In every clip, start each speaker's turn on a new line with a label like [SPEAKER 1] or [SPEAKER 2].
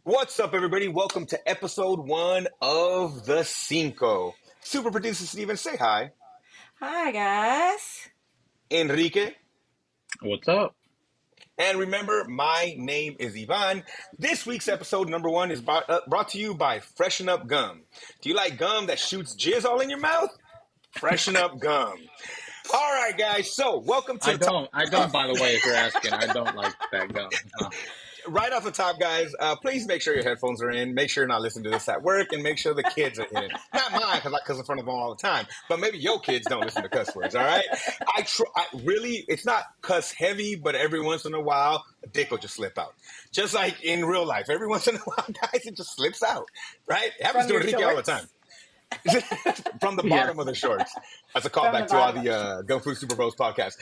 [SPEAKER 1] What's up, everybody? Welcome to episode 1 of The Cinco. Super producer Steven, say hi.
[SPEAKER 2] Hi, guys.
[SPEAKER 1] Enrique.
[SPEAKER 3] What's up?
[SPEAKER 1] And remember, my name is Ivan. This week's episode number 1 is brought to you by Freshen Up Gum. Do you like gum that shoots jizz all in your mouth? Freshen Up Gum. All right, guys. So, welcome to
[SPEAKER 3] I
[SPEAKER 1] the top.
[SPEAKER 3] don't. I don't. By the way, if you're asking, I don't like that gum. No.
[SPEAKER 1] Right off the top, guys, please make sure your headphones are in. Make sure you're not listening to this at work, and make sure the kids are in it. Not mine, because I cuss in front of them all the time. But maybe your kids don't listen to cuss words. All right. I really, it's not cuss heavy, but every once in a while, a dick will just slip out. Just like in real life, every once in a while, guys, it just slips out. Right? It happens
[SPEAKER 2] From
[SPEAKER 1] to
[SPEAKER 2] your
[SPEAKER 1] Enrique all the time.
[SPEAKER 2] shorts?
[SPEAKER 1] From the
[SPEAKER 3] Yeah.
[SPEAKER 1] bottom of the shorts. That's a
[SPEAKER 2] From the
[SPEAKER 1] callback to all
[SPEAKER 2] bottom.
[SPEAKER 1] the Gun Food Super Bros podcast.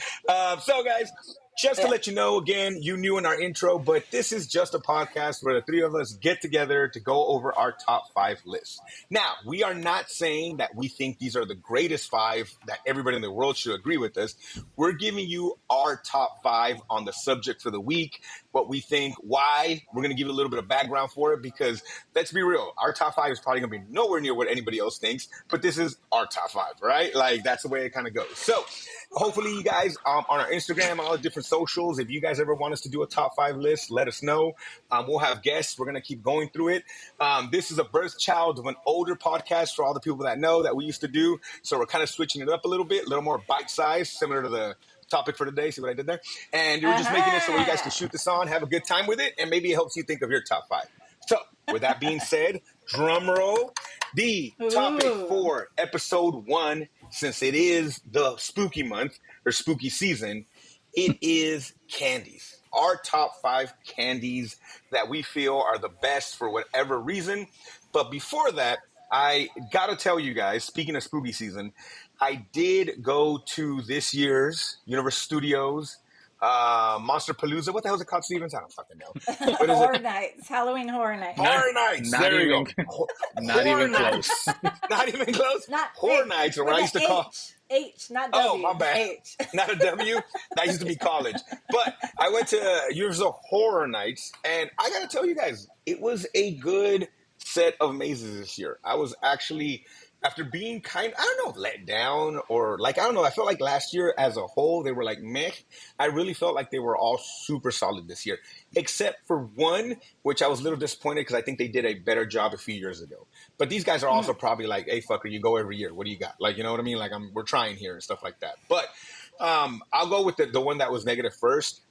[SPEAKER 1] So, guys, just to
[SPEAKER 2] Yeah.
[SPEAKER 1] let you know, again, you knew in our intro, but this is just a podcast where the three of us get together to go over our top 5 lists. Now, we are not saying that we think these are the greatest 5 that everybody in the world should agree with us. We're giving you our top 5 on the subject for the week, what we think, why. We're going to give you a little bit of background for it because let's be real, our top 5 is probably going to be nowhere near what anybody else thinks, but this is our top 5, right? Like, that's the way it kind of goes. So, hopefully, you guys on our Instagram, all the different socials, if you guys ever want us to do a top 5 list, let us know. We'll have guests. We're going to keep going through it. This is a birth child of an older podcast for all the people that know that we used to do. So, we're kind of switching it up a little bit, a little more bite size, similar to the topic for today. See what I did there? And we're just making it so you guys can shoot this on, have a good time with it, and maybe it helps you think of your top 5. So, with that being said, drum roll. The topic
[SPEAKER 2] Ooh.
[SPEAKER 1] for episode 1, since it is the spooky month or spooky season, it is candies. Our top 5 candies that we feel are the best for whatever reason. But before that, I got to tell you guys, speaking of spooky season, I did go to this year's Universal Studios Monster Palooza. What the hell is it called, Stevens? I don't fucking know. What is it?
[SPEAKER 2] Horror Nights. Halloween Horror Nights.
[SPEAKER 3] Not.
[SPEAKER 1] Horror Nights.
[SPEAKER 3] Not
[SPEAKER 1] There we
[SPEAKER 3] even.
[SPEAKER 1] go.
[SPEAKER 3] Not
[SPEAKER 1] Horror
[SPEAKER 3] even close.
[SPEAKER 1] Nights. Not even close.
[SPEAKER 2] Not
[SPEAKER 1] Horror Nights, or what
[SPEAKER 2] with
[SPEAKER 1] I
[SPEAKER 2] the
[SPEAKER 1] used to call.
[SPEAKER 2] H, not
[SPEAKER 1] Oh,
[SPEAKER 2] W.
[SPEAKER 1] my bad.
[SPEAKER 2] H.
[SPEAKER 1] Not a W. That used to be college. But I went to Universal Horror Nights, and I got to tell you guys, it was a good set of mazes this year. I was actually, after being I don't know, let down or like, I don't know, I felt like last year as a whole, they were like meh. I really felt like they were all super solid this year, except for one, which I was a little disappointed because I think they did a better job a few years ago. But these guys are also probably like, hey, fucker, you go every year. What do you got? Like, you know what I mean? Like, we're trying here and stuff like that. But I'll go with the one that was negative first.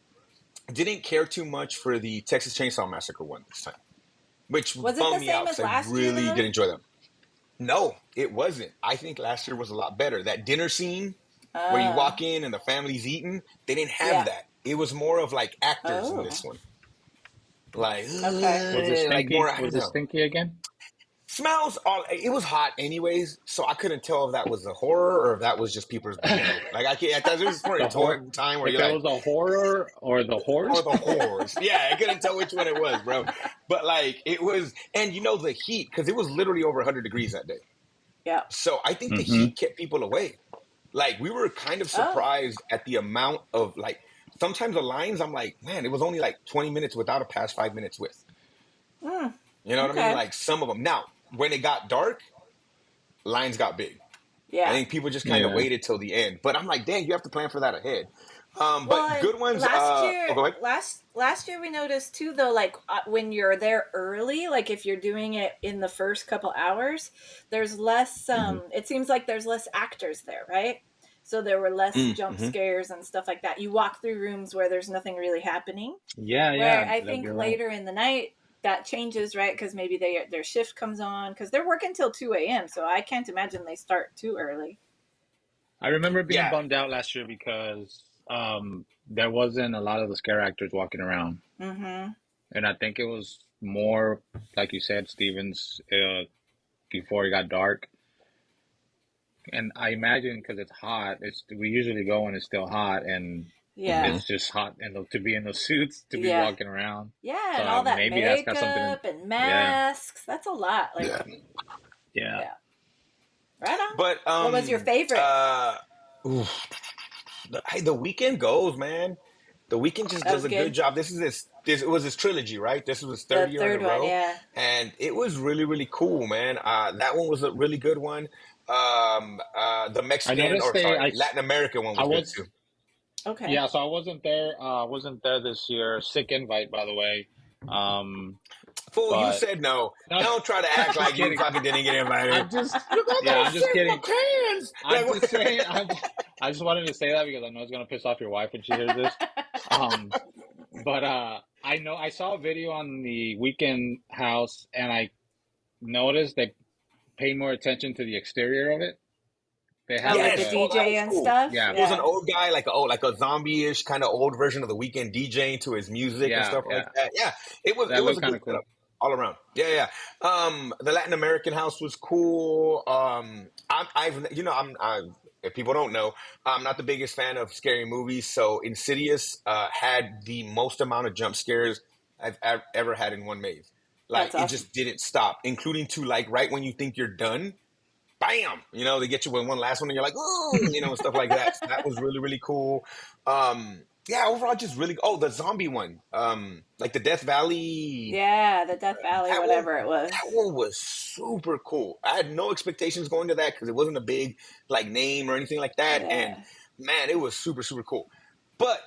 [SPEAKER 1] Didn't care too much for the Texas Chainsaw Massacre one this time, which
[SPEAKER 2] Was it the
[SPEAKER 1] bummed me
[SPEAKER 2] same
[SPEAKER 1] out
[SPEAKER 2] as
[SPEAKER 1] because I
[SPEAKER 2] last year,
[SPEAKER 1] really
[SPEAKER 2] though?
[SPEAKER 1] did enjoy them. No, it wasn't. I think last year was a lot better. That dinner scene where you
[SPEAKER 2] Uh,
[SPEAKER 1] walk in and the family's eating, they didn't have
[SPEAKER 2] yeah.
[SPEAKER 1] that. It was more of like actors in this
[SPEAKER 2] Oh,
[SPEAKER 1] one. Like,
[SPEAKER 2] okay.
[SPEAKER 3] Was it
[SPEAKER 1] like more,
[SPEAKER 3] stinky?
[SPEAKER 1] I don't
[SPEAKER 3] Was it
[SPEAKER 1] know.
[SPEAKER 3] stinky again?
[SPEAKER 1] Smells all it was hot anyways, so I couldn't tell if that was a horror or if that was just people's BO. Like I can't there was
[SPEAKER 3] The hor.
[SPEAKER 1] a time where
[SPEAKER 3] If
[SPEAKER 1] you're
[SPEAKER 3] it
[SPEAKER 1] like,
[SPEAKER 3] was a horror or the
[SPEAKER 1] or
[SPEAKER 3] horse.
[SPEAKER 1] the horrors. Yeah, I couldn't tell which one it was, bro. But like it was, and you know the heat, because it was literally over 100 degrees that day.
[SPEAKER 2] Yeah.
[SPEAKER 1] So I think the
[SPEAKER 3] Mm-hmm.
[SPEAKER 1] heat kept people away. Like we were kind of
[SPEAKER 2] Oh,
[SPEAKER 1] surprised at the amount of like sometimes the lines I'm like, man, it was only like 20 minutes without a past 5 minutes with. You know what I mean?
[SPEAKER 2] okay.
[SPEAKER 1] Like some of them. Now, when it got dark, lines got big. I
[SPEAKER 2] Yeah.
[SPEAKER 1] think people just kind of
[SPEAKER 3] Yeah.
[SPEAKER 1] waited till the end. But I'm like, dang, you have to plan for that ahead.
[SPEAKER 2] Well,
[SPEAKER 1] But
[SPEAKER 2] and
[SPEAKER 1] good ones.
[SPEAKER 2] last
[SPEAKER 1] Oh,
[SPEAKER 2] year,
[SPEAKER 1] go ahead.
[SPEAKER 2] last year we noticed too, though, like when you're there early, like if you're doing it in the first couple hours, there's less.
[SPEAKER 3] Mm-hmm.
[SPEAKER 2] It seems like there's less actors there, right? So there were less jump
[SPEAKER 1] Mm-hmm.
[SPEAKER 2] scares and stuff like that. You walk through rooms where there's nothing really happening.
[SPEAKER 3] Yeah.
[SPEAKER 2] Where
[SPEAKER 3] Yeah.
[SPEAKER 2] I
[SPEAKER 3] That
[SPEAKER 2] think
[SPEAKER 3] you're right.
[SPEAKER 2] later in the night that changes, right? Because maybe their shift comes on because they're working till 2 a.m. So I can't imagine they start too early.
[SPEAKER 3] I remember being
[SPEAKER 1] Yeah.
[SPEAKER 3] bummed out last year because there wasn't a lot of the scare actors walking around,
[SPEAKER 2] Mm-hmm.
[SPEAKER 3] and I think it was more like you said, Stevens, before it got dark. And I imagine because it's hot, we usually go when it's still hot, and
[SPEAKER 2] Yeah.
[SPEAKER 1] Mm-hmm.
[SPEAKER 3] it's just hot, and to be in those suits, to be
[SPEAKER 2] Yeah.
[SPEAKER 3] walking around.
[SPEAKER 2] Yeah, and
[SPEAKER 3] So
[SPEAKER 2] all that
[SPEAKER 3] maybe that's got something to,
[SPEAKER 2] makeup and
[SPEAKER 3] yeah,
[SPEAKER 2] masks. That's a lot. Like,
[SPEAKER 1] Yeah.
[SPEAKER 3] yeah.
[SPEAKER 2] yeah. Right on.
[SPEAKER 1] But
[SPEAKER 2] What was your favorite?
[SPEAKER 1] oof, the weekend goes, man. The Weeknd just
[SPEAKER 2] That
[SPEAKER 1] does
[SPEAKER 2] was
[SPEAKER 1] a good
[SPEAKER 2] good.
[SPEAKER 1] job. This it was his trilogy, right? This was his third
[SPEAKER 2] The
[SPEAKER 1] year in a
[SPEAKER 2] third one,
[SPEAKER 1] row,
[SPEAKER 2] yeah.
[SPEAKER 1] and it was really really cool, man. That one was a really good one. The
[SPEAKER 3] I
[SPEAKER 1] Mexican,
[SPEAKER 3] noticed
[SPEAKER 1] or
[SPEAKER 3] they
[SPEAKER 1] sorry, Latin American one
[SPEAKER 3] I
[SPEAKER 1] was good too.
[SPEAKER 3] was
[SPEAKER 2] Okay.
[SPEAKER 3] yeah, so I wasn't there. Wasn't there this year. Sick invite, by the way. Um,
[SPEAKER 1] Fool, you
[SPEAKER 3] but
[SPEAKER 1] said no.
[SPEAKER 3] no,
[SPEAKER 1] Don't try to
[SPEAKER 3] I'm
[SPEAKER 1] act
[SPEAKER 3] just
[SPEAKER 1] like you
[SPEAKER 3] kidding.
[SPEAKER 1] fucking didn't get invited.
[SPEAKER 3] I'm just
[SPEAKER 1] You got
[SPEAKER 3] yeah,
[SPEAKER 1] those
[SPEAKER 3] I'm just
[SPEAKER 1] silver
[SPEAKER 3] kidding.
[SPEAKER 1] cans.
[SPEAKER 3] I'm
[SPEAKER 1] Like,
[SPEAKER 3] just saying.
[SPEAKER 1] what?
[SPEAKER 3] I just wanted to say that because I know it's gonna piss off your wife when she hears this. Um, but I know I saw a video on the Weekend house, and I noticed they pay more attention to the exterior of it. They had
[SPEAKER 2] Oh, with
[SPEAKER 3] like
[SPEAKER 2] the
[SPEAKER 1] Yes,
[SPEAKER 3] a
[SPEAKER 1] oh, that
[SPEAKER 2] DJ
[SPEAKER 1] was
[SPEAKER 2] and
[SPEAKER 1] cool.
[SPEAKER 2] stuff?
[SPEAKER 3] yeah,
[SPEAKER 1] He was an
[SPEAKER 2] Yeah.
[SPEAKER 1] old guy, like a zombie-ish kind of old version of the Weekend DJing to his music and
[SPEAKER 3] yeah,
[SPEAKER 1] stuff like
[SPEAKER 3] yeah.
[SPEAKER 1] that. Yeah, it
[SPEAKER 3] That
[SPEAKER 1] was
[SPEAKER 3] looked
[SPEAKER 1] a
[SPEAKER 3] kind
[SPEAKER 1] good
[SPEAKER 3] of
[SPEAKER 1] setup
[SPEAKER 3] cool.
[SPEAKER 1] all around. Yeah, yeah. The Latin American house was cool. I've you know if people don't know, I'm not the biggest fan of scary movies. So Insidious had the most amount of jump scares I've ever had in one maze. Like
[SPEAKER 2] That's
[SPEAKER 1] it
[SPEAKER 2] awesome.
[SPEAKER 1] just didn't stop, including to like right when you think you're done, bam, they get you with one last one and you're like, oh, stuff like that. So that was really, really cool. Yeah, overall just really, oh, the zombie one. Like the Death Valley,
[SPEAKER 2] Yeah, the Death Valley,
[SPEAKER 1] that one,
[SPEAKER 2] whatever it
[SPEAKER 1] that
[SPEAKER 2] was.
[SPEAKER 1] one was super cool. I had no expectations going to that because it wasn't a big like name or anything like that. And
[SPEAKER 2] Yeah.
[SPEAKER 1] man, it was super, super cool. But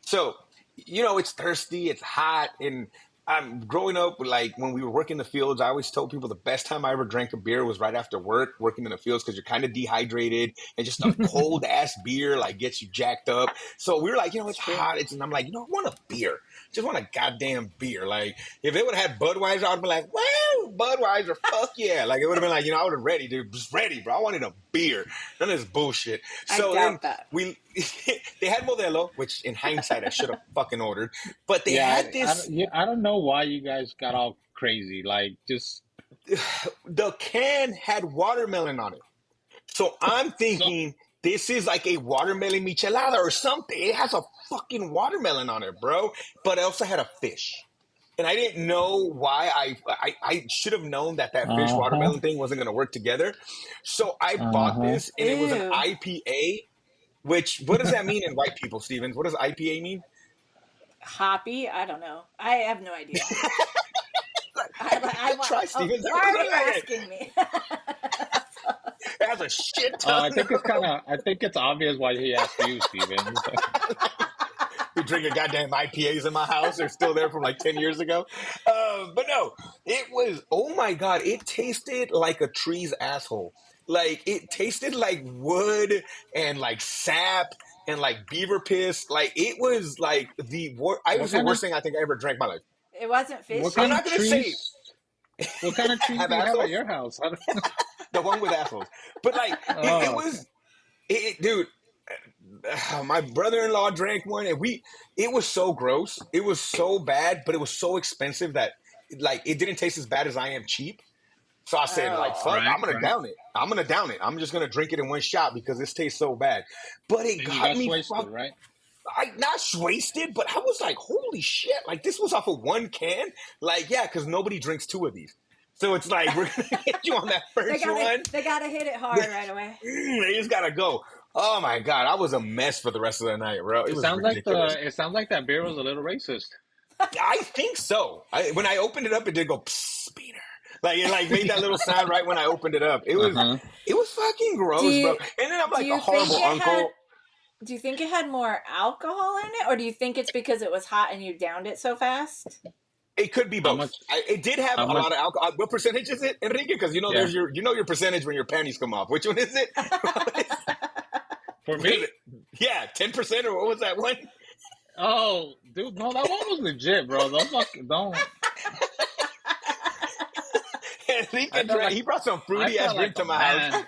[SPEAKER 1] so, it's thirsty, it's hot, and I'm growing up, like when we were working the fields, I always told people the best time I ever drank a beer was right after work, working in the fields, because you're kind of dehydrated and just a cold ass beer like gets you jacked up. So we were like,
[SPEAKER 2] It's
[SPEAKER 1] it's
[SPEAKER 2] true.
[SPEAKER 1] hot. And I'm like, I want a beer. Just want a goddamn beer. Like if it would have had Budweiser, I'd be like, wow, Budweiser, fuck yeah. Like it would have been like, I would have ready, dude, just ready, bro. I wanted a beer. None of this bullshit.
[SPEAKER 2] I
[SPEAKER 1] So then
[SPEAKER 2] doubt that.
[SPEAKER 1] they had Modelo, which in hindsight I should have fucking ordered, but they
[SPEAKER 3] Yeah,
[SPEAKER 1] had this.
[SPEAKER 3] I don't know why you guys got all crazy. Like, just
[SPEAKER 1] The can had watermelon on it. So I'm
[SPEAKER 3] so.
[SPEAKER 1] thinking this is like a watermelon michelada or something. It has a fucking watermelon on it, bro. But it also had a fish. And I didn't know why I should have known that fish
[SPEAKER 3] Uh-huh.
[SPEAKER 1] watermelon thing wasn't going to work together. So I bought
[SPEAKER 3] Uh-huh.
[SPEAKER 1] this and it was an
[SPEAKER 2] Ew.
[SPEAKER 1] IPA, which, what does that mean in white people, Stevens? What does IPA mean?
[SPEAKER 2] Hoppy? I don't know. I have no idea.
[SPEAKER 1] Good try,
[SPEAKER 2] Oh,
[SPEAKER 1] Stevens. That
[SPEAKER 2] why
[SPEAKER 1] was
[SPEAKER 2] are you
[SPEAKER 1] okay.
[SPEAKER 2] asking me?
[SPEAKER 1] It has a shit ton
[SPEAKER 3] I think it's obvious why he asked you, Steven.
[SPEAKER 1] be drinking goddamn IPAs in my house. They're still there from like 10 years ago. But no, it was, oh my God, it tasted like a tree's asshole. Like it tasted like wood and like sap and like beaver piss. Like it was like it
[SPEAKER 3] What
[SPEAKER 1] was the
[SPEAKER 3] kind of
[SPEAKER 1] worst thing I think I ever drank in my life.
[SPEAKER 2] It wasn't
[SPEAKER 3] what
[SPEAKER 1] I'm
[SPEAKER 3] kind
[SPEAKER 2] fishy?
[SPEAKER 3] of
[SPEAKER 1] not going to say
[SPEAKER 3] trees what kind of trees
[SPEAKER 1] have
[SPEAKER 3] do you have at
[SPEAKER 1] assholes,
[SPEAKER 3] your house?
[SPEAKER 1] the one with assholes. But like it
[SPEAKER 3] Oh, okay.
[SPEAKER 1] was, dude, my brother-in-law drank one and it was so gross, it was so bad, but it was so expensive that like it didn't taste as bad as I am cheap. So I said, like,
[SPEAKER 2] Oh.
[SPEAKER 1] fuck,
[SPEAKER 3] Right, right.
[SPEAKER 1] I'm gonna down it, I'm just gonna drink it in one shot because this tastes so bad. But it
[SPEAKER 3] And you
[SPEAKER 1] got
[SPEAKER 3] got
[SPEAKER 1] me
[SPEAKER 3] wasted,
[SPEAKER 1] fucked.
[SPEAKER 3] right?
[SPEAKER 1] I not wasted, but I was like, holy shit, like this was off of one can. Like, yeah, because nobody drinks two of these, so it's like we're gonna get you on that
[SPEAKER 2] they
[SPEAKER 1] first
[SPEAKER 2] gotta
[SPEAKER 1] one.
[SPEAKER 2] they gotta hit it hard right away.
[SPEAKER 1] They just gotta go. Oh my God, I was a mess for the rest of the night, bro. It was ridiculous.
[SPEAKER 3] It sounds like that beer was a little racist.
[SPEAKER 1] I think so. When I opened it up, it did go psst, Peter. Like it like made that little sound right when I opened it up.
[SPEAKER 3] Uh-huh.
[SPEAKER 1] It was fucking
[SPEAKER 2] Do
[SPEAKER 1] gross, bro.
[SPEAKER 2] you
[SPEAKER 1] And then I'm
[SPEAKER 2] do
[SPEAKER 1] like a
[SPEAKER 2] you think
[SPEAKER 1] horrible
[SPEAKER 2] it had
[SPEAKER 1] uncle.
[SPEAKER 2] do you think it had more alcohol in it, or do you think it's because it was hot and you downed it so fast?
[SPEAKER 1] It could be
[SPEAKER 3] How
[SPEAKER 1] both.
[SPEAKER 3] much
[SPEAKER 1] It did have
[SPEAKER 3] how
[SPEAKER 1] a
[SPEAKER 3] much
[SPEAKER 1] lot of alcohol. What percentage is it, Enrique? Because
[SPEAKER 3] yeah.
[SPEAKER 1] your percentage when your panties come off. Which one is it?
[SPEAKER 3] For
[SPEAKER 1] What is
[SPEAKER 3] me?
[SPEAKER 1] it? Yeah, 10% or what was that one?
[SPEAKER 3] Oh, dude, no, that one was legit, bro. Don't. I
[SPEAKER 1] Enrique
[SPEAKER 3] felt
[SPEAKER 1] drank.
[SPEAKER 3] like
[SPEAKER 1] He brought some
[SPEAKER 3] I
[SPEAKER 1] fruity ass
[SPEAKER 3] felt
[SPEAKER 1] drink
[SPEAKER 3] like
[SPEAKER 1] to
[SPEAKER 3] a
[SPEAKER 1] my house.
[SPEAKER 3] man.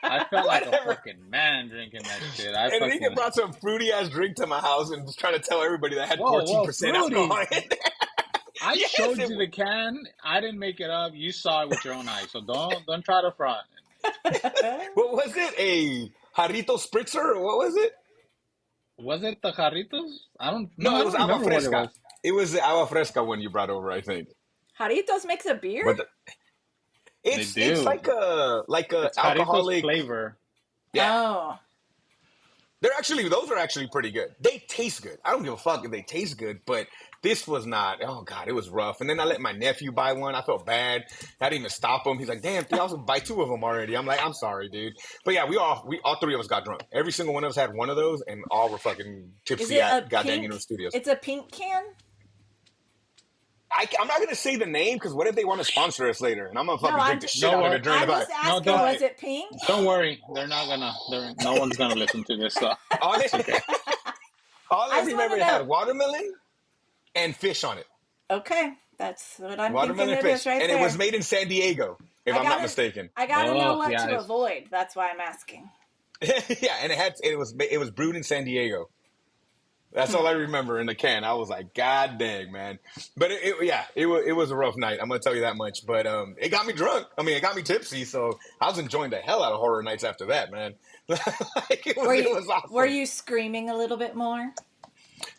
[SPEAKER 3] I felt like a
[SPEAKER 1] Whatever.
[SPEAKER 3] fucking man drinking that shit. I
[SPEAKER 1] Enrique
[SPEAKER 3] fucking
[SPEAKER 1] brought some fruity ass drink to my house and was trying to tell everybody that had
[SPEAKER 3] whoa,
[SPEAKER 1] 14% alcohol
[SPEAKER 3] fruity.
[SPEAKER 1] in it.
[SPEAKER 3] I
[SPEAKER 1] Yes,
[SPEAKER 3] showed you the can. I didn't make it up. You saw it with your own eyes. So don't try to front.
[SPEAKER 1] what was it? A jarrito spritzer or what was it?
[SPEAKER 3] Was it the jarritos?
[SPEAKER 1] No,
[SPEAKER 3] I
[SPEAKER 1] it was
[SPEAKER 3] don't
[SPEAKER 1] agua
[SPEAKER 3] remember what it
[SPEAKER 1] fresca.
[SPEAKER 3] was.
[SPEAKER 1] It was the agua fresca one you brought over, I think.
[SPEAKER 2] Jarritos makes a beer?
[SPEAKER 1] But
[SPEAKER 3] They
[SPEAKER 1] it's
[SPEAKER 3] do.
[SPEAKER 1] like a
[SPEAKER 3] It's jarritos
[SPEAKER 1] alcoholic.
[SPEAKER 3] flavor.
[SPEAKER 1] Yeah,
[SPEAKER 2] Oh.
[SPEAKER 1] those are actually pretty good. They taste good. I don't give a fuck if they taste good, but this was not. Oh god, it was rough. And then I let my nephew buy one. I felt bad. I didn't even stop him. He's like, "Damn, I also buy two of them already." I'm like, "I'm sorry, dude." But yeah, we all three of us got drunk. Every single one of us had one of those, and all were fucking
[SPEAKER 2] Is
[SPEAKER 1] tipsy
[SPEAKER 2] it a
[SPEAKER 1] at goddamn
[SPEAKER 2] pink?
[SPEAKER 1] Universal Studios.
[SPEAKER 2] It's a pink can.
[SPEAKER 1] I'm not gonna say the name because what if they want to sponsor us later, and I'm gonna
[SPEAKER 2] No,
[SPEAKER 1] fucking drink the shit
[SPEAKER 3] No
[SPEAKER 1] out of
[SPEAKER 3] wor
[SPEAKER 1] it during the
[SPEAKER 2] I'm
[SPEAKER 1] fight.
[SPEAKER 2] just
[SPEAKER 3] No,
[SPEAKER 2] asking.
[SPEAKER 3] don't
[SPEAKER 2] Was it pink?
[SPEAKER 3] don't worry. They're not gonna. No one's gonna listen to this. So
[SPEAKER 1] All
[SPEAKER 3] it's
[SPEAKER 1] I,
[SPEAKER 3] okay.
[SPEAKER 1] all I
[SPEAKER 2] I just want
[SPEAKER 1] remember
[SPEAKER 2] to
[SPEAKER 1] it had
[SPEAKER 2] know.
[SPEAKER 1] watermelon and fish on it.
[SPEAKER 2] Okay, that's what I'm thinking
[SPEAKER 1] Watermelon
[SPEAKER 2] it
[SPEAKER 1] fish,
[SPEAKER 2] is right
[SPEAKER 1] and it was
[SPEAKER 2] there.
[SPEAKER 1] made in San Diego, if
[SPEAKER 2] I
[SPEAKER 1] I'm not
[SPEAKER 2] gotta,
[SPEAKER 1] mistaken.
[SPEAKER 2] I gotta know
[SPEAKER 3] Oh
[SPEAKER 2] what
[SPEAKER 3] yeah,
[SPEAKER 2] to avoid. That's why I'm asking.
[SPEAKER 1] Yeah, and it was brewed in San Diego. That's
[SPEAKER 2] Hmm.
[SPEAKER 1] all I remember in the can. I was like, God dang, man. But yeah, it was a rough night. I'm gonna tell you that much. But it got me drunk. I mean, it got me tipsy. So I was enjoying the hell out of horror nights after that, man. Like
[SPEAKER 2] Were
[SPEAKER 1] it
[SPEAKER 2] you
[SPEAKER 1] was
[SPEAKER 2] were
[SPEAKER 1] awesome.
[SPEAKER 2] you screaming a little bit more?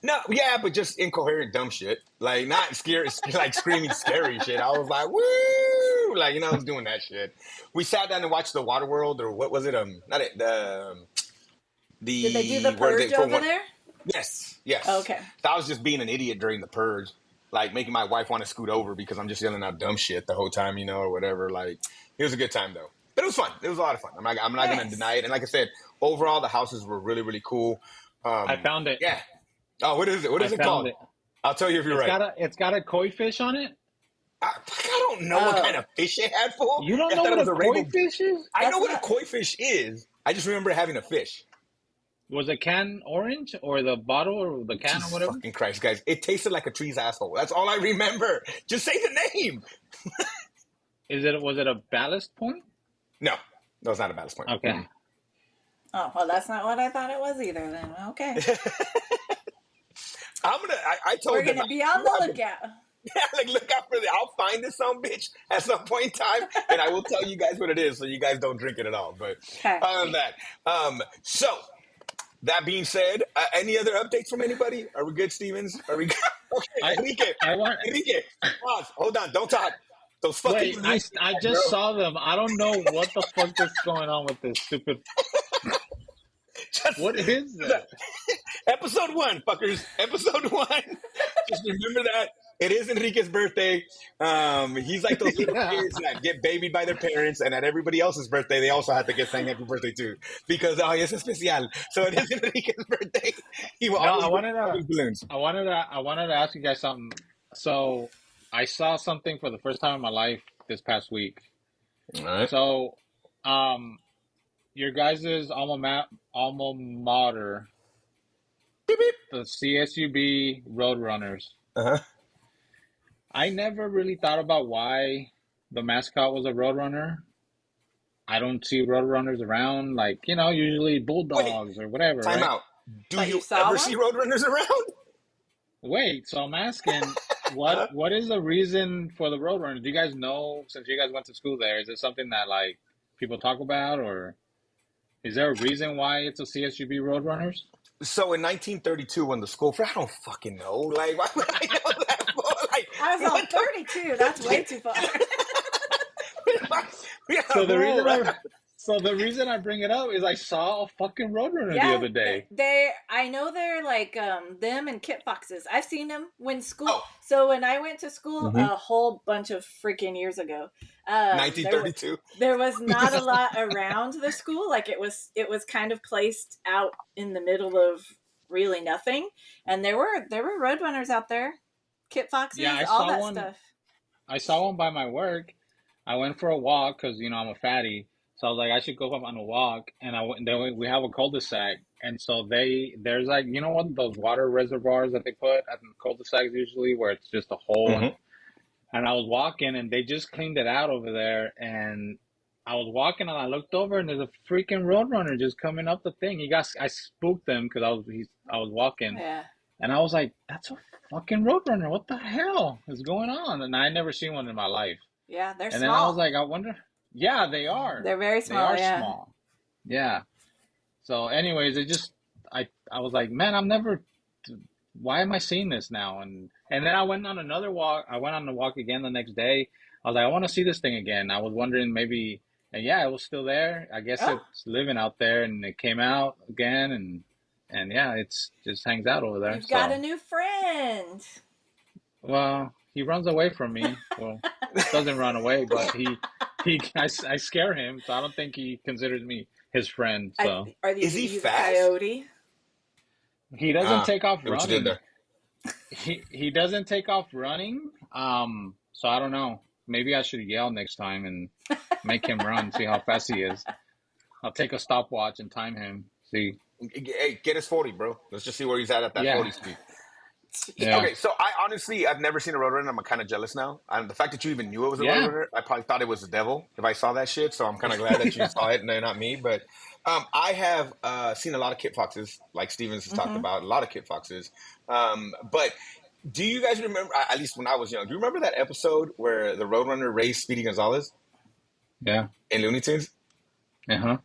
[SPEAKER 1] No, yeah, but just incoherent dumb shit. Like not scary, like screaming scary shit. I was like, woo, like I was doing that shit. We sat down and watched the Waterworld, or what was it? Not it.
[SPEAKER 2] Did they do the
[SPEAKER 1] The where they
[SPEAKER 2] purge
[SPEAKER 1] for
[SPEAKER 2] over
[SPEAKER 1] one.
[SPEAKER 2] there?
[SPEAKER 1] Yes, yes.
[SPEAKER 2] Okay.
[SPEAKER 1] So I was just being an idiot during the purge, like making my wife want to scoot over because I'm just yelling out dumb shit the whole time, or whatever. Like it was a good time though. But it was fun. It was a lot of fun. I'm not gonna
[SPEAKER 2] Nice.
[SPEAKER 1] deny it. And like I said, overall the houses were really really cool.
[SPEAKER 3] I found it.
[SPEAKER 1] Yeah. Oh, what is it? What
[SPEAKER 3] I
[SPEAKER 1] is it
[SPEAKER 3] found
[SPEAKER 1] called?
[SPEAKER 3] it.
[SPEAKER 1] I'll tell you if you're right.
[SPEAKER 3] It's got a koi fish on it.
[SPEAKER 1] I don't know what kind
[SPEAKER 2] Oh,
[SPEAKER 1] of fish it had for.
[SPEAKER 3] You don't
[SPEAKER 1] I
[SPEAKER 3] know
[SPEAKER 1] thought it
[SPEAKER 3] what
[SPEAKER 1] was
[SPEAKER 3] a
[SPEAKER 1] a
[SPEAKER 3] koi
[SPEAKER 1] rainbow.
[SPEAKER 3] fish is?
[SPEAKER 1] I know
[SPEAKER 2] that's
[SPEAKER 1] what a
[SPEAKER 2] not.
[SPEAKER 1] koi fish is. I just remember having a fish.
[SPEAKER 3] Was the can orange or the bottle or the can or
[SPEAKER 1] Jesus
[SPEAKER 3] whatever?
[SPEAKER 1] fucking Christ, guys! It tasted like a tree's asshole. That's all I remember. Just say the name.
[SPEAKER 3] Is it was it a ballast point?
[SPEAKER 1] No, no, it's not a ballast point.
[SPEAKER 3] Okay.
[SPEAKER 1] Mm-mm.
[SPEAKER 2] Oh, well, that's not what I thought it was either. Then okay,
[SPEAKER 1] I
[SPEAKER 2] we're
[SPEAKER 1] told them
[SPEAKER 2] gonna
[SPEAKER 1] like,
[SPEAKER 2] be on
[SPEAKER 1] you
[SPEAKER 2] the
[SPEAKER 1] have to
[SPEAKER 2] lookout.
[SPEAKER 1] like look out for it. I'll find this some bitch at some point in time, and I will tell you guys what it is, so you guys don't drink it at all. But
[SPEAKER 2] Okay.
[SPEAKER 1] other than that, so that being said, any other updates from anybody? Are we good, Stevens? Are we good? Okay,
[SPEAKER 3] I
[SPEAKER 1] Enrique,
[SPEAKER 3] I want
[SPEAKER 1] Enrique, pause. Hold on, don't talk. Those fucking
[SPEAKER 3] wait.
[SPEAKER 1] United
[SPEAKER 3] I
[SPEAKER 1] guys,
[SPEAKER 3] just
[SPEAKER 1] bro.
[SPEAKER 3] saw them. I don't know what the fuck is going on with this stupid.
[SPEAKER 1] Just
[SPEAKER 3] What is that?
[SPEAKER 1] episode one, fuckers. Episode one. Just remember that it is Enrique's birthday. He's like those little
[SPEAKER 3] Yeah.
[SPEAKER 1] kids that get babied by their parents, and at everybody else's birthday, they also have to get sang happy birthday too, because oh, es especial. So it is Enrique's birthday. He will
[SPEAKER 3] No,
[SPEAKER 1] always bring all his balloons.
[SPEAKER 3] I wanted to ask you guys something. So I saw something for the first time in my life this past week.
[SPEAKER 1] All right.
[SPEAKER 3] So, um, your guys' alma mater,
[SPEAKER 1] Beep beep.
[SPEAKER 3] the CSUB Roadrunners.
[SPEAKER 1] Uh huh.
[SPEAKER 3] I never really thought about why the mascot was a Roadrunner. I don't see Roadrunners around, like, usually
[SPEAKER 1] Wait,
[SPEAKER 3] bulldogs or whatever,
[SPEAKER 1] time
[SPEAKER 3] right?
[SPEAKER 1] out. Do
[SPEAKER 2] But you
[SPEAKER 1] you
[SPEAKER 2] saw
[SPEAKER 1] ever
[SPEAKER 2] one?
[SPEAKER 1] see Roadrunners around?
[SPEAKER 3] Wait, so I'm asking,
[SPEAKER 1] Uh,
[SPEAKER 3] what is the reason for the Roadrunners? Do you guys know, since you guys went to school there, is it something that like people talk about, or is there a reason why it's a CSUB Roadrunners?
[SPEAKER 1] so in 1932, when the school, I don't fucking know. Like, why would I know that for? Like,
[SPEAKER 2] I was all
[SPEAKER 1] what
[SPEAKER 2] 32. That's way too far.
[SPEAKER 1] we
[SPEAKER 3] So
[SPEAKER 1] have
[SPEAKER 3] the reason
[SPEAKER 1] rules.
[SPEAKER 3] I bring it up is I saw a fucking Roadrunner the
[SPEAKER 2] Yeah,
[SPEAKER 3] other day.
[SPEAKER 2] I know they're like them and kit foxes. I've seen them when school.
[SPEAKER 1] Oh,
[SPEAKER 2] So when I went to school
[SPEAKER 1] mm-hmm.
[SPEAKER 2] a whole bunch of freaking years ago, there
[SPEAKER 1] 1932.
[SPEAKER 2] there was not a lot around the school. Like it was kind of placed out in the middle of really nothing, and there were roadrunners out there, kit
[SPEAKER 3] Yeah,
[SPEAKER 2] foxes, all that stuff.
[SPEAKER 3] I saw one by my work. I went for a walk because I'm a fatty, so I was like I should go up on a walk, and I went. Then we have a cul-de-sac, and so there's like what those water reservoirs that they put at the cul-de-sacs usually, where it's just a hole,
[SPEAKER 1] Mm-hmm.
[SPEAKER 3] and I was walking, and they just cleaned it out over there, and I was walking, and I looked over, and there's a freaking roadrunner just coming up the thing. I spooked him because I was walking,
[SPEAKER 2] Yeah,
[SPEAKER 3] and I was like, that's a fucking roadrunner. What the hell is going on? And I never seen one in my life.
[SPEAKER 2] yeah, they're
[SPEAKER 3] And then I was
[SPEAKER 2] small.
[SPEAKER 3] like, I wonder. Yeah, they are.
[SPEAKER 2] They're very
[SPEAKER 3] They
[SPEAKER 2] small.
[SPEAKER 3] are
[SPEAKER 2] Yeah,
[SPEAKER 3] small. Yeah. So, anyways, I was like, man, I'm never. Why am I seeing this now? And then I went on another walk. I went on the walk again the next day. I was like, I want to see this thing again. I was wondering maybe, and yeah, it was still there. I guess
[SPEAKER 2] oh,
[SPEAKER 3] it's living out there, and it came out again, and and yeah, it's just hangs out over there.
[SPEAKER 2] You've got a
[SPEAKER 3] So,
[SPEAKER 2] new friend.
[SPEAKER 3] well, he runs away from me. Well, doesn't run away, but I scare him, so I don't think he considers me his friend. So
[SPEAKER 2] Are you
[SPEAKER 1] Is he
[SPEAKER 2] he's a
[SPEAKER 1] fast?
[SPEAKER 2] coyote?
[SPEAKER 3] he doesn't take off
[SPEAKER 1] See what you did
[SPEAKER 3] running.
[SPEAKER 1] there.
[SPEAKER 3] He doesn't take off running. So I don't know. Maybe I should yell next time and make him run. See how fast he is. I'll take a stopwatch and time him. See.
[SPEAKER 1] Hey, get his 40, bro. Let's just see where he's at that
[SPEAKER 3] Yeah.
[SPEAKER 1] 40 speed.
[SPEAKER 3] Yeah.
[SPEAKER 1] Okay, so I've never seen a Roadrunner. I'm kind of jealous now. The fact that you even knew it was a
[SPEAKER 3] Yeah.
[SPEAKER 1] Roadrunner, I probably thought it was the devil if I saw that shit. So I'm kind of glad that you saw it and not me. But I have seen a lot of Kit Foxes, like Stevens has talked
[SPEAKER 2] Mm-hmm.
[SPEAKER 1] about, a lot of Kit Foxes. But do you guys remember, at least when I was young, do you remember that episode where the Roadrunner raced Speedy Gonzalez
[SPEAKER 3] Yeah.
[SPEAKER 1] in Looney Tunes?
[SPEAKER 3] Uh-huh.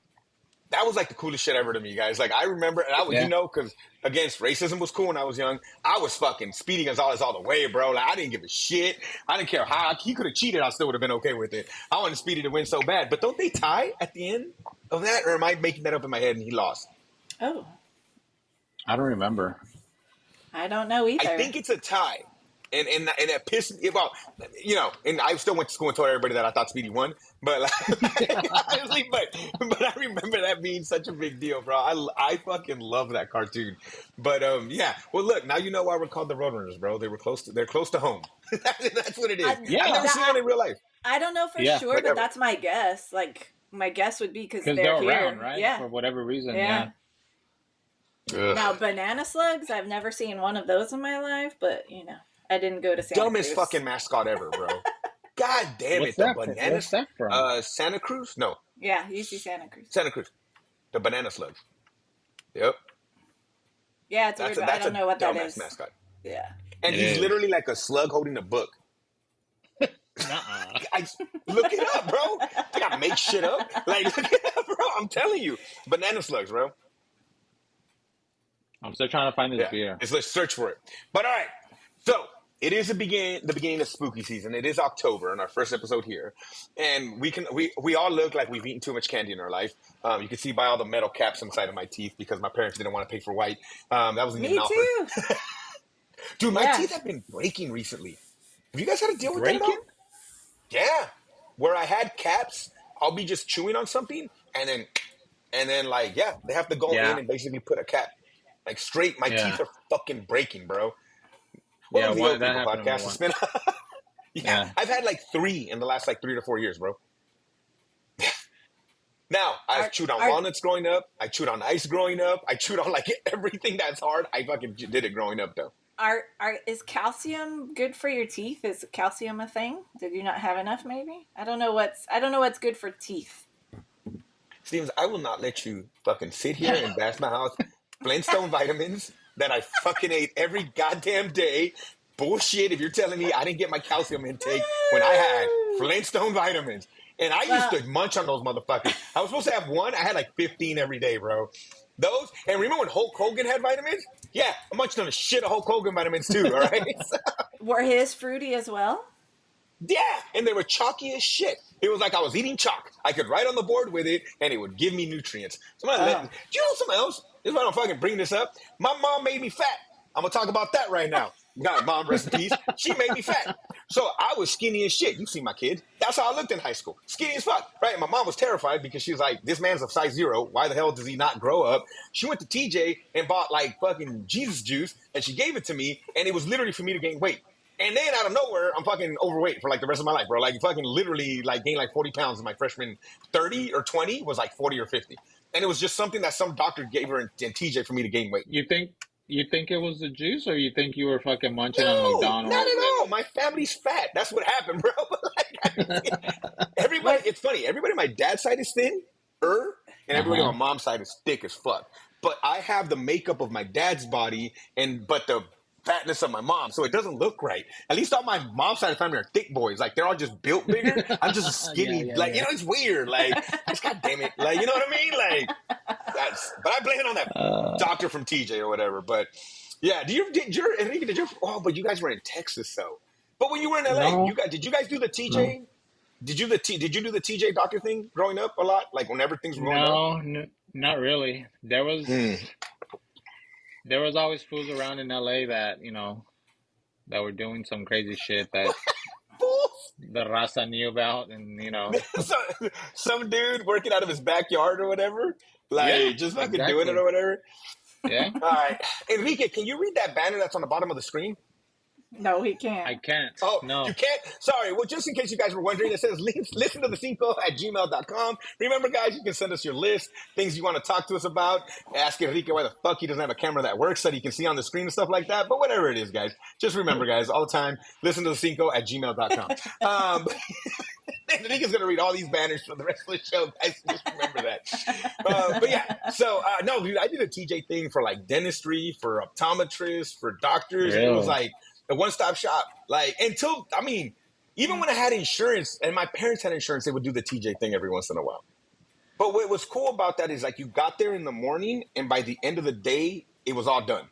[SPEAKER 1] That was like the coolest shit ever to me, guys. Like I remember, and I was,
[SPEAKER 3] Yeah.
[SPEAKER 1] because against racism was cool when I was young. I was fucking Speedy Gonzalez all the way, bro. Like I didn't give a shit. I didn't care how he could have cheated. I still would have been okay with it. I wanted Speedy to win so bad, but don't they tie at the end of that, or am I making that up in my head and he lost?
[SPEAKER 2] Oh,
[SPEAKER 3] I don't remember.
[SPEAKER 2] I don't know
[SPEAKER 1] I
[SPEAKER 2] either.
[SPEAKER 1] think it's a tie. And that pissed me. Well, and I still went to school and told everybody that I thought Speedy won. But honestly, but I remember that being such a big deal, bro. I fucking love that cartoon. But yeah. Well, look, now you know why we're called the Roadrunners, bro. They're close to home. That's what it is. I've
[SPEAKER 3] Yeah.
[SPEAKER 1] never seen one in real life.
[SPEAKER 2] I don't know for
[SPEAKER 3] Yeah.
[SPEAKER 2] sure,
[SPEAKER 1] Like
[SPEAKER 2] but
[SPEAKER 1] ever.
[SPEAKER 2] that's my guess. Like my guess would be because
[SPEAKER 3] Because they're
[SPEAKER 2] they're
[SPEAKER 3] around,
[SPEAKER 2] here.
[SPEAKER 3] right?
[SPEAKER 2] Yeah,
[SPEAKER 3] For whatever reason.
[SPEAKER 2] yeah.
[SPEAKER 3] Yeah.
[SPEAKER 2] Now
[SPEAKER 1] Ugh.
[SPEAKER 2] banana slugs, I've never seen one of those in my life, but I didn't go to Santa
[SPEAKER 1] Dumbest
[SPEAKER 2] Cruz.
[SPEAKER 1] fucking mascot ever, bro. God damn
[SPEAKER 3] What's
[SPEAKER 1] it. The
[SPEAKER 3] that for? What's
[SPEAKER 1] bananas.
[SPEAKER 3] that from?
[SPEAKER 1] Santa Cruz? No.
[SPEAKER 2] Yeah, UC Santa Cruz.
[SPEAKER 1] Santa Cruz. The banana slugs. Yep.
[SPEAKER 2] Yeah, it's weird, but I
[SPEAKER 1] That's
[SPEAKER 2] don't
[SPEAKER 1] a
[SPEAKER 2] know what that
[SPEAKER 1] dumbass
[SPEAKER 2] is.
[SPEAKER 1] mascot.
[SPEAKER 2] Yeah.
[SPEAKER 1] And
[SPEAKER 3] It
[SPEAKER 1] he's
[SPEAKER 3] is.
[SPEAKER 1] literally like a slug holding a book.
[SPEAKER 3] Nuh-uh.
[SPEAKER 1] Look it up, bro. I think I make shit up. Like, look it up, bro. I'm telling you. Banana slugs, bro.
[SPEAKER 3] I'm still trying to find this
[SPEAKER 1] Yeah.
[SPEAKER 3] beer.
[SPEAKER 1] Let's search for it. But all right. So it is the beginning of spooky season. It is October in our first episode here. And we all look like we've eaten too much candy in our life. You can see by all the metal caps inside of my teeth because my parents didn't want to pay for white. That wasn't even
[SPEAKER 2] Me
[SPEAKER 1] offered.
[SPEAKER 2] too.
[SPEAKER 1] Dude, my
[SPEAKER 2] Yeah.
[SPEAKER 1] teeth have been breaking recently. Have you guys had to deal with that at
[SPEAKER 3] Breaking?
[SPEAKER 1] all? Yeah. Where I had caps, I'll be just chewing on something and then like, yeah, they have to go in
[SPEAKER 3] Yeah.
[SPEAKER 1] and basically put a cap. Like straight, my
[SPEAKER 3] Yeah.
[SPEAKER 1] teeth are fucking breaking, bro.
[SPEAKER 3] Yeah.
[SPEAKER 1] Welcome to the
[SPEAKER 3] One
[SPEAKER 1] Old
[SPEAKER 3] that
[SPEAKER 1] People
[SPEAKER 3] happened to me
[SPEAKER 1] Podcast. It's
[SPEAKER 3] once.
[SPEAKER 1] been yeah,
[SPEAKER 3] Yeah.
[SPEAKER 1] I've had like 3 in the last like 3 to 4 years, bro. Now, I've
[SPEAKER 2] Are
[SPEAKER 1] chewed on
[SPEAKER 2] are
[SPEAKER 1] walnuts growing up. I chewed on ice growing up. I chewed on like everything that's hard. I fucking did it growing up, though.
[SPEAKER 2] are is calcium good for your teeth? Is calcium a thing? Did you not have enough maybe? I don't know what's good for teeth.
[SPEAKER 1] Stevens, I will not let you fucking sit here and bash my house. Flintstone vitamins that I fucking ate every goddamn day. Bullshit if you're telling me I didn't get my calcium intake when I had Flintstone vitamins. And I used
[SPEAKER 2] Well,
[SPEAKER 1] to munch on those motherfuckers. I was supposed to have one. I had like 15 every day, bro. Those, and remember when Hulk Hogan had vitamins? Yeah, I munched on a shit of Hulk Hogan vitamins too, all right?
[SPEAKER 2] were his fruity as well?
[SPEAKER 1] Yeah, and they were chalky as shit. It was like I was eating chalk. I could write on the board with it, and it would give me nutrients. Do
[SPEAKER 2] Oh.
[SPEAKER 1] you know something else? This is why I don't fucking bring this up. My mom made me fat. I'm gonna talk about that right now. God, mom, rest in peace. She made me fat. So I was skinny as shit. You see my kid. That's how I looked in high school. Skinny as fuck. Right? And my mom was terrified because she was like, this man's a size 0. Why the hell does he not grow up? She went to TJ and bought like fucking Jesus juice, and she gave it to me, and it was literally for me to gain weight. And then out of nowhere, I'm fucking overweight for like the rest of my life, bro. Like fucking literally like gained like 40 pounds in my freshman 30 or 20 was like 40 or 50. And it was just something that some doctor gave her in TJ for me to gain weight.
[SPEAKER 3] You think it was the juice, or you think you were fucking munching on
[SPEAKER 1] No, not
[SPEAKER 3] McDonald's
[SPEAKER 1] at all.
[SPEAKER 3] and
[SPEAKER 1] My family's fat. That's what happened, bro. Everybody,
[SPEAKER 2] What
[SPEAKER 1] it's funny. Everybody on my dad's side is thin, and everybody on
[SPEAKER 3] uh-huh.
[SPEAKER 1] my mom's side is thick as fuck. But I have the makeup of my dad's body, but the fatness of my mom, so it doesn't look right. At least on my mom's side of the family are thick boys. Like they're all just built bigger. I'm just a
[SPEAKER 3] Yeah,
[SPEAKER 1] skinny.
[SPEAKER 3] yeah,
[SPEAKER 1] Like
[SPEAKER 3] yeah.
[SPEAKER 1] it's weird. Like just God damn it. Like you know what I mean? Like but I blame it on that
[SPEAKER 3] Uh,
[SPEAKER 1] doctor from TJ or whatever. But yeah, Enrique? Oh, but you guys were in Texas though. But when you were in LA,
[SPEAKER 3] no,
[SPEAKER 1] did you guys do the
[SPEAKER 3] no,
[SPEAKER 1] TJ? Did you do the TJ doctor thing growing up a lot? Like whenever things were going down?
[SPEAKER 3] no, not really. There was
[SPEAKER 1] Hmm.
[SPEAKER 3] there was always fools around in LA that, that were doing some crazy shit that
[SPEAKER 1] Fools.
[SPEAKER 3] the Raza knew about, and
[SPEAKER 1] Some dude working out of his backyard or whatever,
[SPEAKER 3] yeah,
[SPEAKER 1] like just fucking doing it
[SPEAKER 3] exactly.
[SPEAKER 1] or whatever.
[SPEAKER 3] Yeah,
[SPEAKER 1] All right, Enrique, can you read that banner that's on the bottom of the screen?
[SPEAKER 2] No, he
[SPEAKER 3] I
[SPEAKER 2] can't.
[SPEAKER 3] can't.
[SPEAKER 1] Oh, you
[SPEAKER 3] No.
[SPEAKER 1] can't? Sorry. Well, just in case you guys were wondering, it says listen to the cinco at gmail.com. Remember, guys, you can send us your list, things you want to talk to us about. Ask Enrique why the fuck he doesn't have a camera that works so that he can see on the screen and stuff like that. But whatever it is, guys, just remember, guys, all the time, listen to the cinco at gmail.com. Enrique's going to read all these banners for the rest of the show, guys. Just remember that. But yeah, so no, dude, I did a TJ thing for like dentistry, for optometrists, for doctors, and it was
[SPEAKER 3] Really?
[SPEAKER 1] like a one-stop shop. Like until I mean, even when I had insurance and my parents had insurance, they would do the TJ thing every once in a while. But what was cool about that is like you got there in the morning, and by the end of the day, it was all done.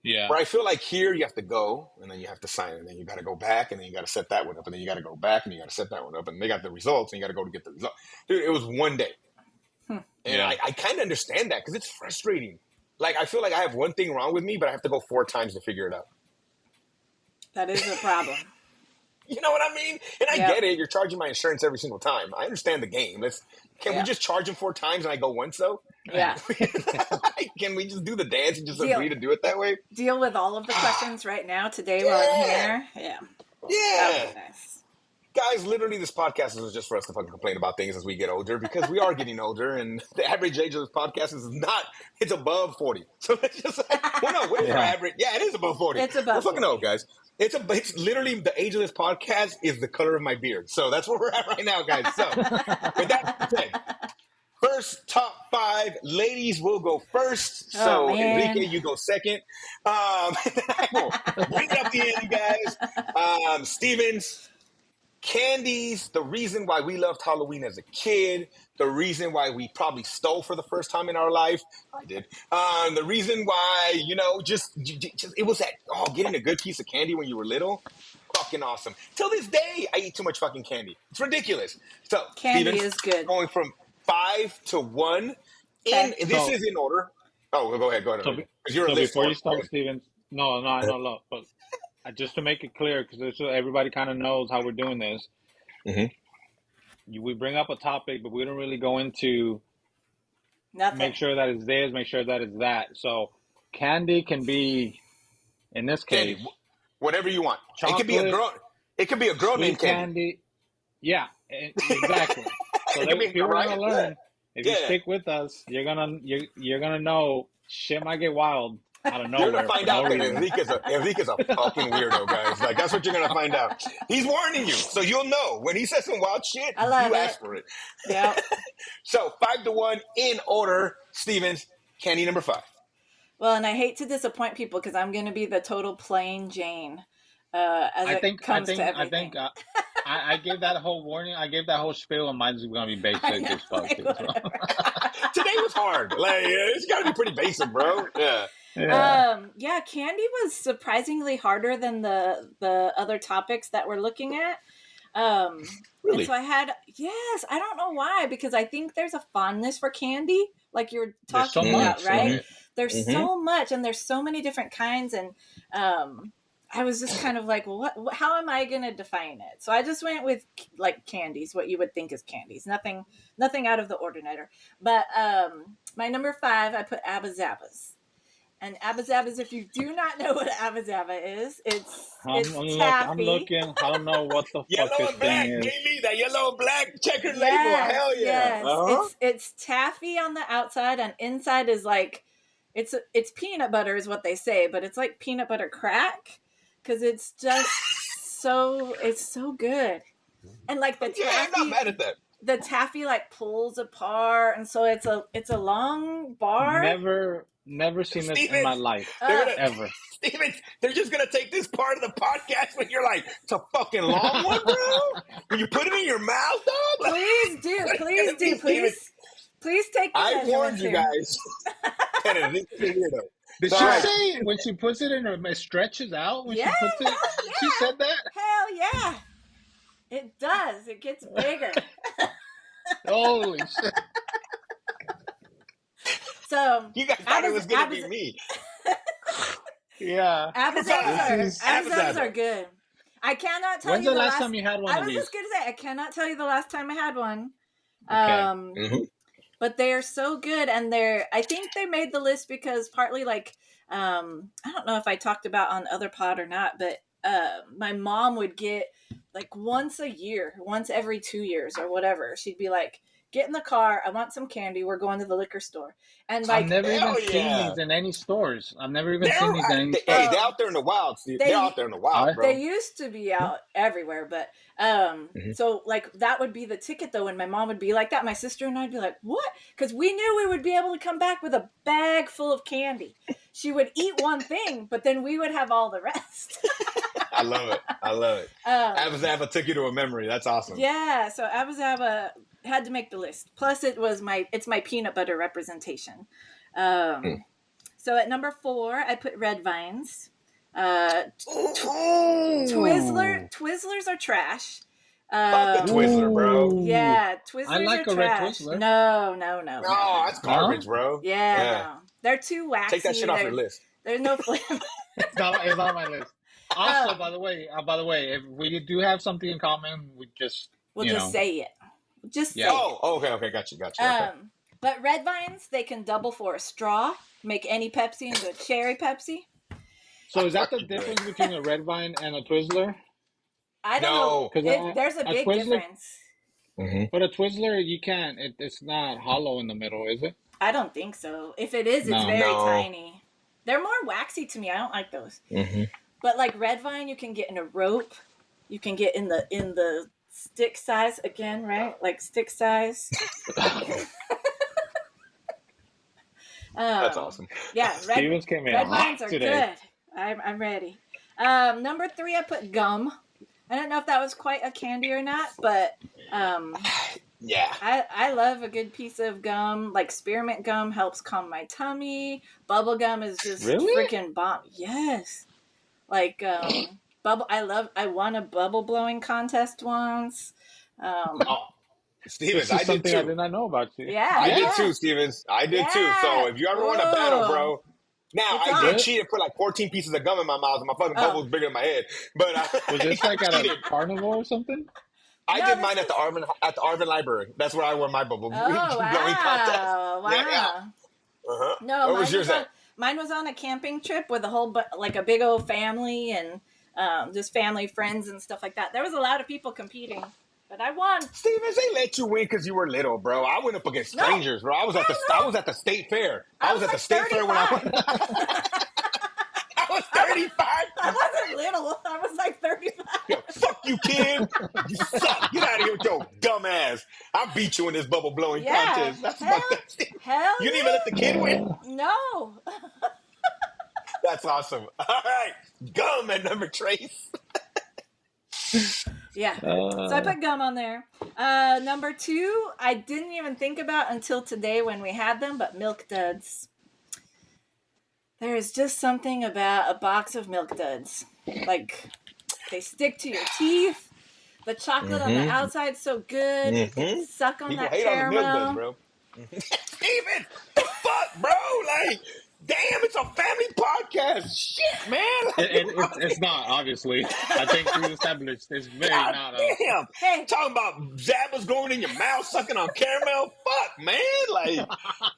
[SPEAKER 3] Yeah.
[SPEAKER 1] Where I feel like here you have to go and then you have to sign and then you got to go back and then you got to set that one up and then you got to go back and you got to set that one up and they got the results and you got to go to get the result. Dude, it was one day. And
[SPEAKER 3] Yeah.
[SPEAKER 1] I kind of understand that because it's frustrating. Like I feel like I have one thing wrong with me, but I have to go 4 times to figure it out.
[SPEAKER 2] That is a problem.
[SPEAKER 1] You know what I mean? And I
[SPEAKER 2] Yep.
[SPEAKER 1] get it. You're charging my insurance every single time. I understand the game. Can we
[SPEAKER 2] Yeah.
[SPEAKER 1] just charge them 4 times and I go once though?
[SPEAKER 2] Yeah.
[SPEAKER 1] Can we just do the dance and just
[SPEAKER 2] Deal
[SPEAKER 1] agree to do it that way?
[SPEAKER 2] deal with all of the questions right now today while I'm
[SPEAKER 1] Yeah.
[SPEAKER 2] here. Yeah. That would
[SPEAKER 1] Yeah.
[SPEAKER 2] be nice.
[SPEAKER 1] Guys, literally, this podcast is just for us to fucking complain about things as we get older because we are getting older, and the average age of this podcast is not, it's above 40. So it's just like, well, no, what is our
[SPEAKER 3] Yeah.
[SPEAKER 1] average? Yeah, it is above 40.
[SPEAKER 2] It's
[SPEAKER 1] We're
[SPEAKER 2] above
[SPEAKER 1] fucking
[SPEAKER 2] 40.
[SPEAKER 1] old, guys. It's literally the age of this podcast is the color of my beard. So that's where we're at right now, guys. So with that said, first top five, ladies will go first.
[SPEAKER 2] Oh
[SPEAKER 1] So Enrique,
[SPEAKER 2] man.
[SPEAKER 1] you go second. I will bring it up the end, guys. Stevens, candies, the reason why we loved Halloween as a kid, the reason why we probably stole for the first time in our life. I did. The reason why, just it was that, getting a good piece of candy when you were little. Fucking awesome. Till this day, I eat too much fucking candy. It's ridiculous. So,
[SPEAKER 2] Candy
[SPEAKER 1] Stevens,
[SPEAKER 2] is good.
[SPEAKER 1] going from 5 to 1.
[SPEAKER 2] Okay.
[SPEAKER 1] This
[SPEAKER 3] So
[SPEAKER 1] is in order. Oh, go ahead,
[SPEAKER 3] so
[SPEAKER 1] Enrique.
[SPEAKER 3] be-
[SPEAKER 1] Because you're a
[SPEAKER 3] so
[SPEAKER 1] list
[SPEAKER 3] before
[SPEAKER 1] one.
[SPEAKER 3] you start, Stevens, no, no, I know, look, but just to make it clear, because so everybody kind of knows how we're doing this.
[SPEAKER 1] Mm-hmm.
[SPEAKER 3] We bring up a topic, but we don't really go into make
[SPEAKER 2] Nothing.
[SPEAKER 3] sure that it's this, make sure that it's that. So candy can be, in this
[SPEAKER 1] Candy,
[SPEAKER 3] case,
[SPEAKER 1] whatever you want. It could be a
[SPEAKER 3] chocolate,
[SPEAKER 1] girl. It could be a girl named
[SPEAKER 3] sweet
[SPEAKER 1] Candy.
[SPEAKER 3] candy. Yeah, exactly. So
[SPEAKER 1] It could be
[SPEAKER 3] people are
[SPEAKER 1] right.
[SPEAKER 3] gonna learn. If you
[SPEAKER 1] Yeah.
[SPEAKER 3] stick with us, you're gonna know shit might get wild out of
[SPEAKER 1] You're gonna
[SPEAKER 3] nowhere for
[SPEAKER 1] find
[SPEAKER 3] no
[SPEAKER 1] out that
[SPEAKER 3] reason.
[SPEAKER 1] Enrique's a fucking weirdo, guys. Like that's what you're gonna find out. He's warning you, so you'll know when he says some wild shit.
[SPEAKER 2] I love
[SPEAKER 1] You
[SPEAKER 2] it.
[SPEAKER 1] ask for it.
[SPEAKER 2] Yep.
[SPEAKER 1] So 5 to 1 in order. Stevens, candy number 5.
[SPEAKER 2] Well, and I hate to disappoint people because I'm going to be the total plain Jane as
[SPEAKER 3] I
[SPEAKER 2] it
[SPEAKER 3] think I
[SPEAKER 2] comes to
[SPEAKER 3] think I think
[SPEAKER 2] everything.
[SPEAKER 3] I gave that whole warning. I gave that whole spiel, and mine's gonna be
[SPEAKER 2] I
[SPEAKER 3] basic
[SPEAKER 2] know,
[SPEAKER 3] as fuck
[SPEAKER 2] like
[SPEAKER 3] too. So
[SPEAKER 2] whatever.
[SPEAKER 1] Today was hard. Like it's got to be pretty basic, bro. Yeah.
[SPEAKER 3] yeah,
[SPEAKER 2] Yeah, candy was surprisingly harder than the other topics that we're looking at. And so
[SPEAKER 1] Really.
[SPEAKER 2] I had, yes, I don't know why, because I think there's a fondness for candy, like you were
[SPEAKER 3] there's so
[SPEAKER 2] talking about,
[SPEAKER 3] much,
[SPEAKER 2] right?
[SPEAKER 1] Mm-hmm.
[SPEAKER 3] right?
[SPEAKER 2] There's
[SPEAKER 1] Mm-hmm.
[SPEAKER 2] so much, and there's so many different kinds, and I was just kind of like, well, how am I going to define it? So I just went with like candies, what you would think is candies, nothing out of the ordinary. But my number 5, I put Abba Zabbas. And Abba Zabbas, if you do not know what Abba Zabba is, it's
[SPEAKER 3] I'm
[SPEAKER 2] taffy.
[SPEAKER 3] looking. I don't know what the fuck
[SPEAKER 1] Yellow
[SPEAKER 3] this
[SPEAKER 1] and
[SPEAKER 3] thing
[SPEAKER 1] black,
[SPEAKER 3] is.
[SPEAKER 1] baby. That yellow and black checkered label.
[SPEAKER 2] Yes,
[SPEAKER 1] Hell yeah.
[SPEAKER 2] yes.
[SPEAKER 1] Uh-huh.
[SPEAKER 2] It's taffy on the outside, and inside is like it's peanut butter is what they say, but it's like peanut butter crack because it's just it's so good. And like
[SPEAKER 1] Yeah, I'm not mad at that.
[SPEAKER 2] the taffy like pulls apart, and so it's a long bar.
[SPEAKER 3] Never seen this in my
[SPEAKER 1] Stevens,
[SPEAKER 3] life
[SPEAKER 1] they're
[SPEAKER 2] Uh,
[SPEAKER 1] gonna
[SPEAKER 3] ever.
[SPEAKER 1] Stevens, they're just gonna take this part of the podcast when you're like, it's a fucking long one, bro. When you put it in your mouth, dog. Like,
[SPEAKER 2] please do,
[SPEAKER 1] what it's
[SPEAKER 2] please
[SPEAKER 1] gonna be,
[SPEAKER 2] do,
[SPEAKER 1] Stevens.
[SPEAKER 2] please take the
[SPEAKER 1] I warned
[SPEAKER 2] measurements
[SPEAKER 1] you
[SPEAKER 2] here.
[SPEAKER 1] guys. This is a weirdo.
[SPEAKER 3] Did
[SPEAKER 1] So, all
[SPEAKER 3] she
[SPEAKER 1] right.
[SPEAKER 2] Uh,
[SPEAKER 3] say when she puts it in her, it stretches out when
[SPEAKER 2] yeah,
[SPEAKER 3] she puts it? She
[SPEAKER 2] yeah,
[SPEAKER 3] said that?
[SPEAKER 2] hell yeah, it does. It gets bigger.
[SPEAKER 3] Holy shit.
[SPEAKER 2] So
[SPEAKER 1] You guys thought it was gonna be me.
[SPEAKER 3] Yeah. This is.
[SPEAKER 2] Abba-Zabbas are
[SPEAKER 1] Abba-Zaba.
[SPEAKER 2] good. I cannot tell
[SPEAKER 3] When's
[SPEAKER 2] you
[SPEAKER 3] the
[SPEAKER 2] the
[SPEAKER 3] last
[SPEAKER 2] last.
[SPEAKER 3] time you had one
[SPEAKER 2] I
[SPEAKER 3] of
[SPEAKER 2] was just
[SPEAKER 3] these?
[SPEAKER 2] gonna say I cannot tell you the last time I had one.
[SPEAKER 3] Okay.
[SPEAKER 1] Mm-hmm.
[SPEAKER 2] But they are so good, and I think they made the list because partly like I don't know if I talked about on other pod or not, but my mom would get like once a year, once every 2 years or whatever, she'd be like, get in the car, I want some candy, we're going to the liquor store. And
[SPEAKER 3] I've
[SPEAKER 2] like
[SPEAKER 3] never even
[SPEAKER 1] Hell
[SPEAKER 3] seen
[SPEAKER 1] yeah.
[SPEAKER 3] these in any stores. I've never even seen these in any
[SPEAKER 1] Hey,
[SPEAKER 3] stores.
[SPEAKER 1] they're
[SPEAKER 2] oh
[SPEAKER 1] out there in the wild, Steve. They're out
[SPEAKER 2] they
[SPEAKER 1] there in the wild,
[SPEAKER 3] Are
[SPEAKER 2] they
[SPEAKER 1] bro.
[SPEAKER 2] used to be out everywhere, but
[SPEAKER 1] Mm-hmm.
[SPEAKER 2] so like that would be the ticket though, and my mom would be like that, my sister and I'd be like, what? Because we knew we would be able to come back with a bag full of candy. She would eat one thing, but then we would have all the rest.
[SPEAKER 1] I love it. I love it.
[SPEAKER 2] um
[SPEAKER 1] Abba-Zaba took you to a memory. That's awesome.
[SPEAKER 2] yeah, so Abba had to make the list. Plus it's my peanut butter representation.
[SPEAKER 1] Mm.
[SPEAKER 2] So at number 4 I put red vines. uh
[SPEAKER 1] Ooh.
[SPEAKER 2] Twizzlers are trash.
[SPEAKER 1] Fuck a Twizzler, bro.
[SPEAKER 3] Ooh,
[SPEAKER 2] Yeah,
[SPEAKER 3] I
[SPEAKER 2] Twizzlers are
[SPEAKER 3] like a red
[SPEAKER 2] trash.
[SPEAKER 3] Twizzler.
[SPEAKER 2] No, no, no, no,
[SPEAKER 1] No, that's
[SPEAKER 2] no.
[SPEAKER 1] garbage,
[SPEAKER 3] No,
[SPEAKER 1] bro.
[SPEAKER 2] Yeah,
[SPEAKER 1] Yeah.
[SPEAKER 2] no. They're too
[SPEAKER 1] Take that shit
[SPEAKER 2] waxy.
[SPEAKER 1] off your list.
[SPEAKER 2] There's no flavor.
[SPEAKER 3] it's not on my list. Also,
[SPEAKER 2] um,
[SPEAKER 3] by the way, if we do have something in common, we just,
[SPEAKER 2] we'll just say it. Just
[SPEAKER 3] yeah.
[SPEAKER 2] say it.
[SPEAKER 1] Oh, okay. Got you. Okay.
[SPEAKER 2] But red vines, they can double for a straw, make any Pepsi into a cherry Pepsi.
[SPEAKER 3] So is that
[SPEAKER 1] Fuck
[SPEAKER 3] the
[SPEAKER 1] you, man.
[SPEAKER 3] difference between a red vine and a Twizzler?
[SPEAKER 2] I don't know.
[SPEAKER 1] No.
[SPEAKER 3] Because
[SPEAKER 2] There's a
[SPEAKER 3] a
[SPEAKER 2] big
[SPEAKER 3] Twizzler,
[SPEAKER 2] difference.
[SPEAKER 1] Mm-hmm.
[SPEAKER 3] but a Twizzler, you can't. It's not hollow in the middle, is it?
[SPEAKER 2] I don't think so. If it is, it's
[SPEAKER 3] No.
[SPEAKER 2] very
[SPEAKER 1] No.
[SPEAKER 2] tiny. They're more waxy to me. I don't like those.
[SPEAKER 1] Mm-hmm.
[SPEAKER 2] But like red vine, you can get in a rope. You can get in the stick size again, right? Like stick size.
[SPEAKER 1] That's
[SPEAKER 2] Um,
[SPEAKER 1] awesome.
[SPEAKER 2] yeah,
[SPEAKER 3] Stevens came in
[SPEAKER 2] red
[SPEAKER 3] hot
[SPEAKER 2] vines are
[SPEAKER 3] today.
[SPEAKER 2] good. I'm ready. Number 3, I put gum. I don't know if that was quite a candy or not, but
[SPEAKER 1] Yeah.
[SPEAKER 2] I love a good piece of gum. Like spearmint gum helps calm my tummy. Bubble gum is just
[SPEAKER 3] Really?
[SPEAKER 2] freaking bomb. Yes. Like bubble. I won a bubble blowing contest once. Um,
[SPEAKER 1] Oh, Stevens,
[SPEAKER 3] This
[SPEAKER 1] I
[SPEAKER 3] is
[SPEAKER 1] did
[SPEAKER 3] something I
[SPEAKER 1] too.
[SPEAKER 3] did not know about you.
[SPEAKER 2] yeah,
[SPEAKER 1] I did
[SPEAKER 3] Yeah,
[SPEAKER 2] yeah,
[SPEAKER 1] too, Stevens. I did too. So
[SPEAKER 2] yeah.
[SPEAKER 1] if you ever want a battle,
[SPEAKER 2] Oh,
[SPEAKER 1] bro. Now
[SPEAKER 2] it's
[SPEAKER 1] I
[SPEAKER 2] on.
[SPEAKER 1] did
[SPEAKER 3] what
[SPEAKER 1] cheat and put like 14 pieces of gum in my mouth, and my fucking bubble
[SPEAKER 2] Oh,
[SPEAKER 1] was bigger than my head. But
[SPEAKER 3] was
[SPEAKER 1] I
[SPEAKER 3] this like at a
[SPEAKER 1] cheated.
[SPEAKER 3] carnival or something?
[SPEAKER 1] I
[SPEAKER 2] no,
[SPEAKER 1] did
[SPEAKER 2] this
[SPEAKER 1] mine
[SPEAKER 2] was.
[SPEAKER 1] At the Arvin Library. That's where I won my bubble
[SPEAKER 2] Oh
[SPEAKER 1] blowing contest.
[SPEAKER 2] wow,
[SPEAKER 1] Yeah.
[SPEAKER 2] wow.
[SPEAKER 1] Uh-huh.
[SPEAKER 2] No,
[SPEAKER 1] Where was yours at?
[SPEAKER 2] mine was on a camping trip with a like a big old family and just family friends and stuff like that. There was a lot of people competing, but I won.
[SPEAKER 1] Stevens, they let you win because you were little, bro. I went up against
[SPEAKER 2] No,
[SPEAKER 1] strangers, bro.
[SPEAKER 2] hell
[SPEAKER 1] I
[SPEAKER 2] no.
[SPEAKER 1] was at the state fair. I
[SPEAKER 2] I
[SPEAKER 1] was
[SPEAKER 2] was
[SPEAKER 1] at the
[SPEAKER 2] like
[SPEAKER 1] state fair when I
[SPEAKER 2] 35.
[SPEAKER 1] went. I was
[SPEAKER 2] I
[SPEAKER 1] 35.
[SPEAKER 2] wasn't little. I was like
[SPEAKER 1] Yo,
[SPEAKER 2] 35.
[SPEAKER 1] fuck you, kid. You suck. Get out of here with your dumb ass. I beat you in this bubble blowing
[SPEAKER 2] Yeah.
[SPEAKER 1] contest. That's fucked
[SPEAKER 2] Hell,
[SPEAKER 1] up, Steve.
[SPEAKER 2] hell
[SPEAKER 1] You didn't even let the kid win?
[SPEAKER 3] Uh,
[SPEAKER 2] no.
[SPEAKER 1] That's awesome. All right. Gum at number Trace.
[SPEAKER 2] Yeah. So I
[SPEAKER 3] uh,
[SPEAKER 2] put gum on there. Number 2, I didn't even think about until today when we had them, but Milk Duds. There is just something about a box of Milk Duds. Like, they stick to your teeth. The chocolate on the
[SPEAKER 1] Mm-hmm.
[SPEAKER 2] outside's so good. You can
[SPEAKER 1] Mm-hmm.
[SPEAKER 2] suck on
[SPEAKER 1] People
[SPEAKER 2] that
[SPEAKER 1] hate on the milk duds,
[SPEAKER 2] caramel.
[SPEAKER 1] bro. Steven! Fuck, bro! Like, damn, it's a family podcast. Shit, man! Like,
[SPEAKER 3] it's not obviously. I think we established it's very
[SPEAKER 1] God
[SPEAKER 3] not
[SPEAKER 1] damn!
[SPEAKER 2] Hey,
[SPEAKER 1] Talking about zappers going in your mouth, sucking on caramel. Fuck, man! Like,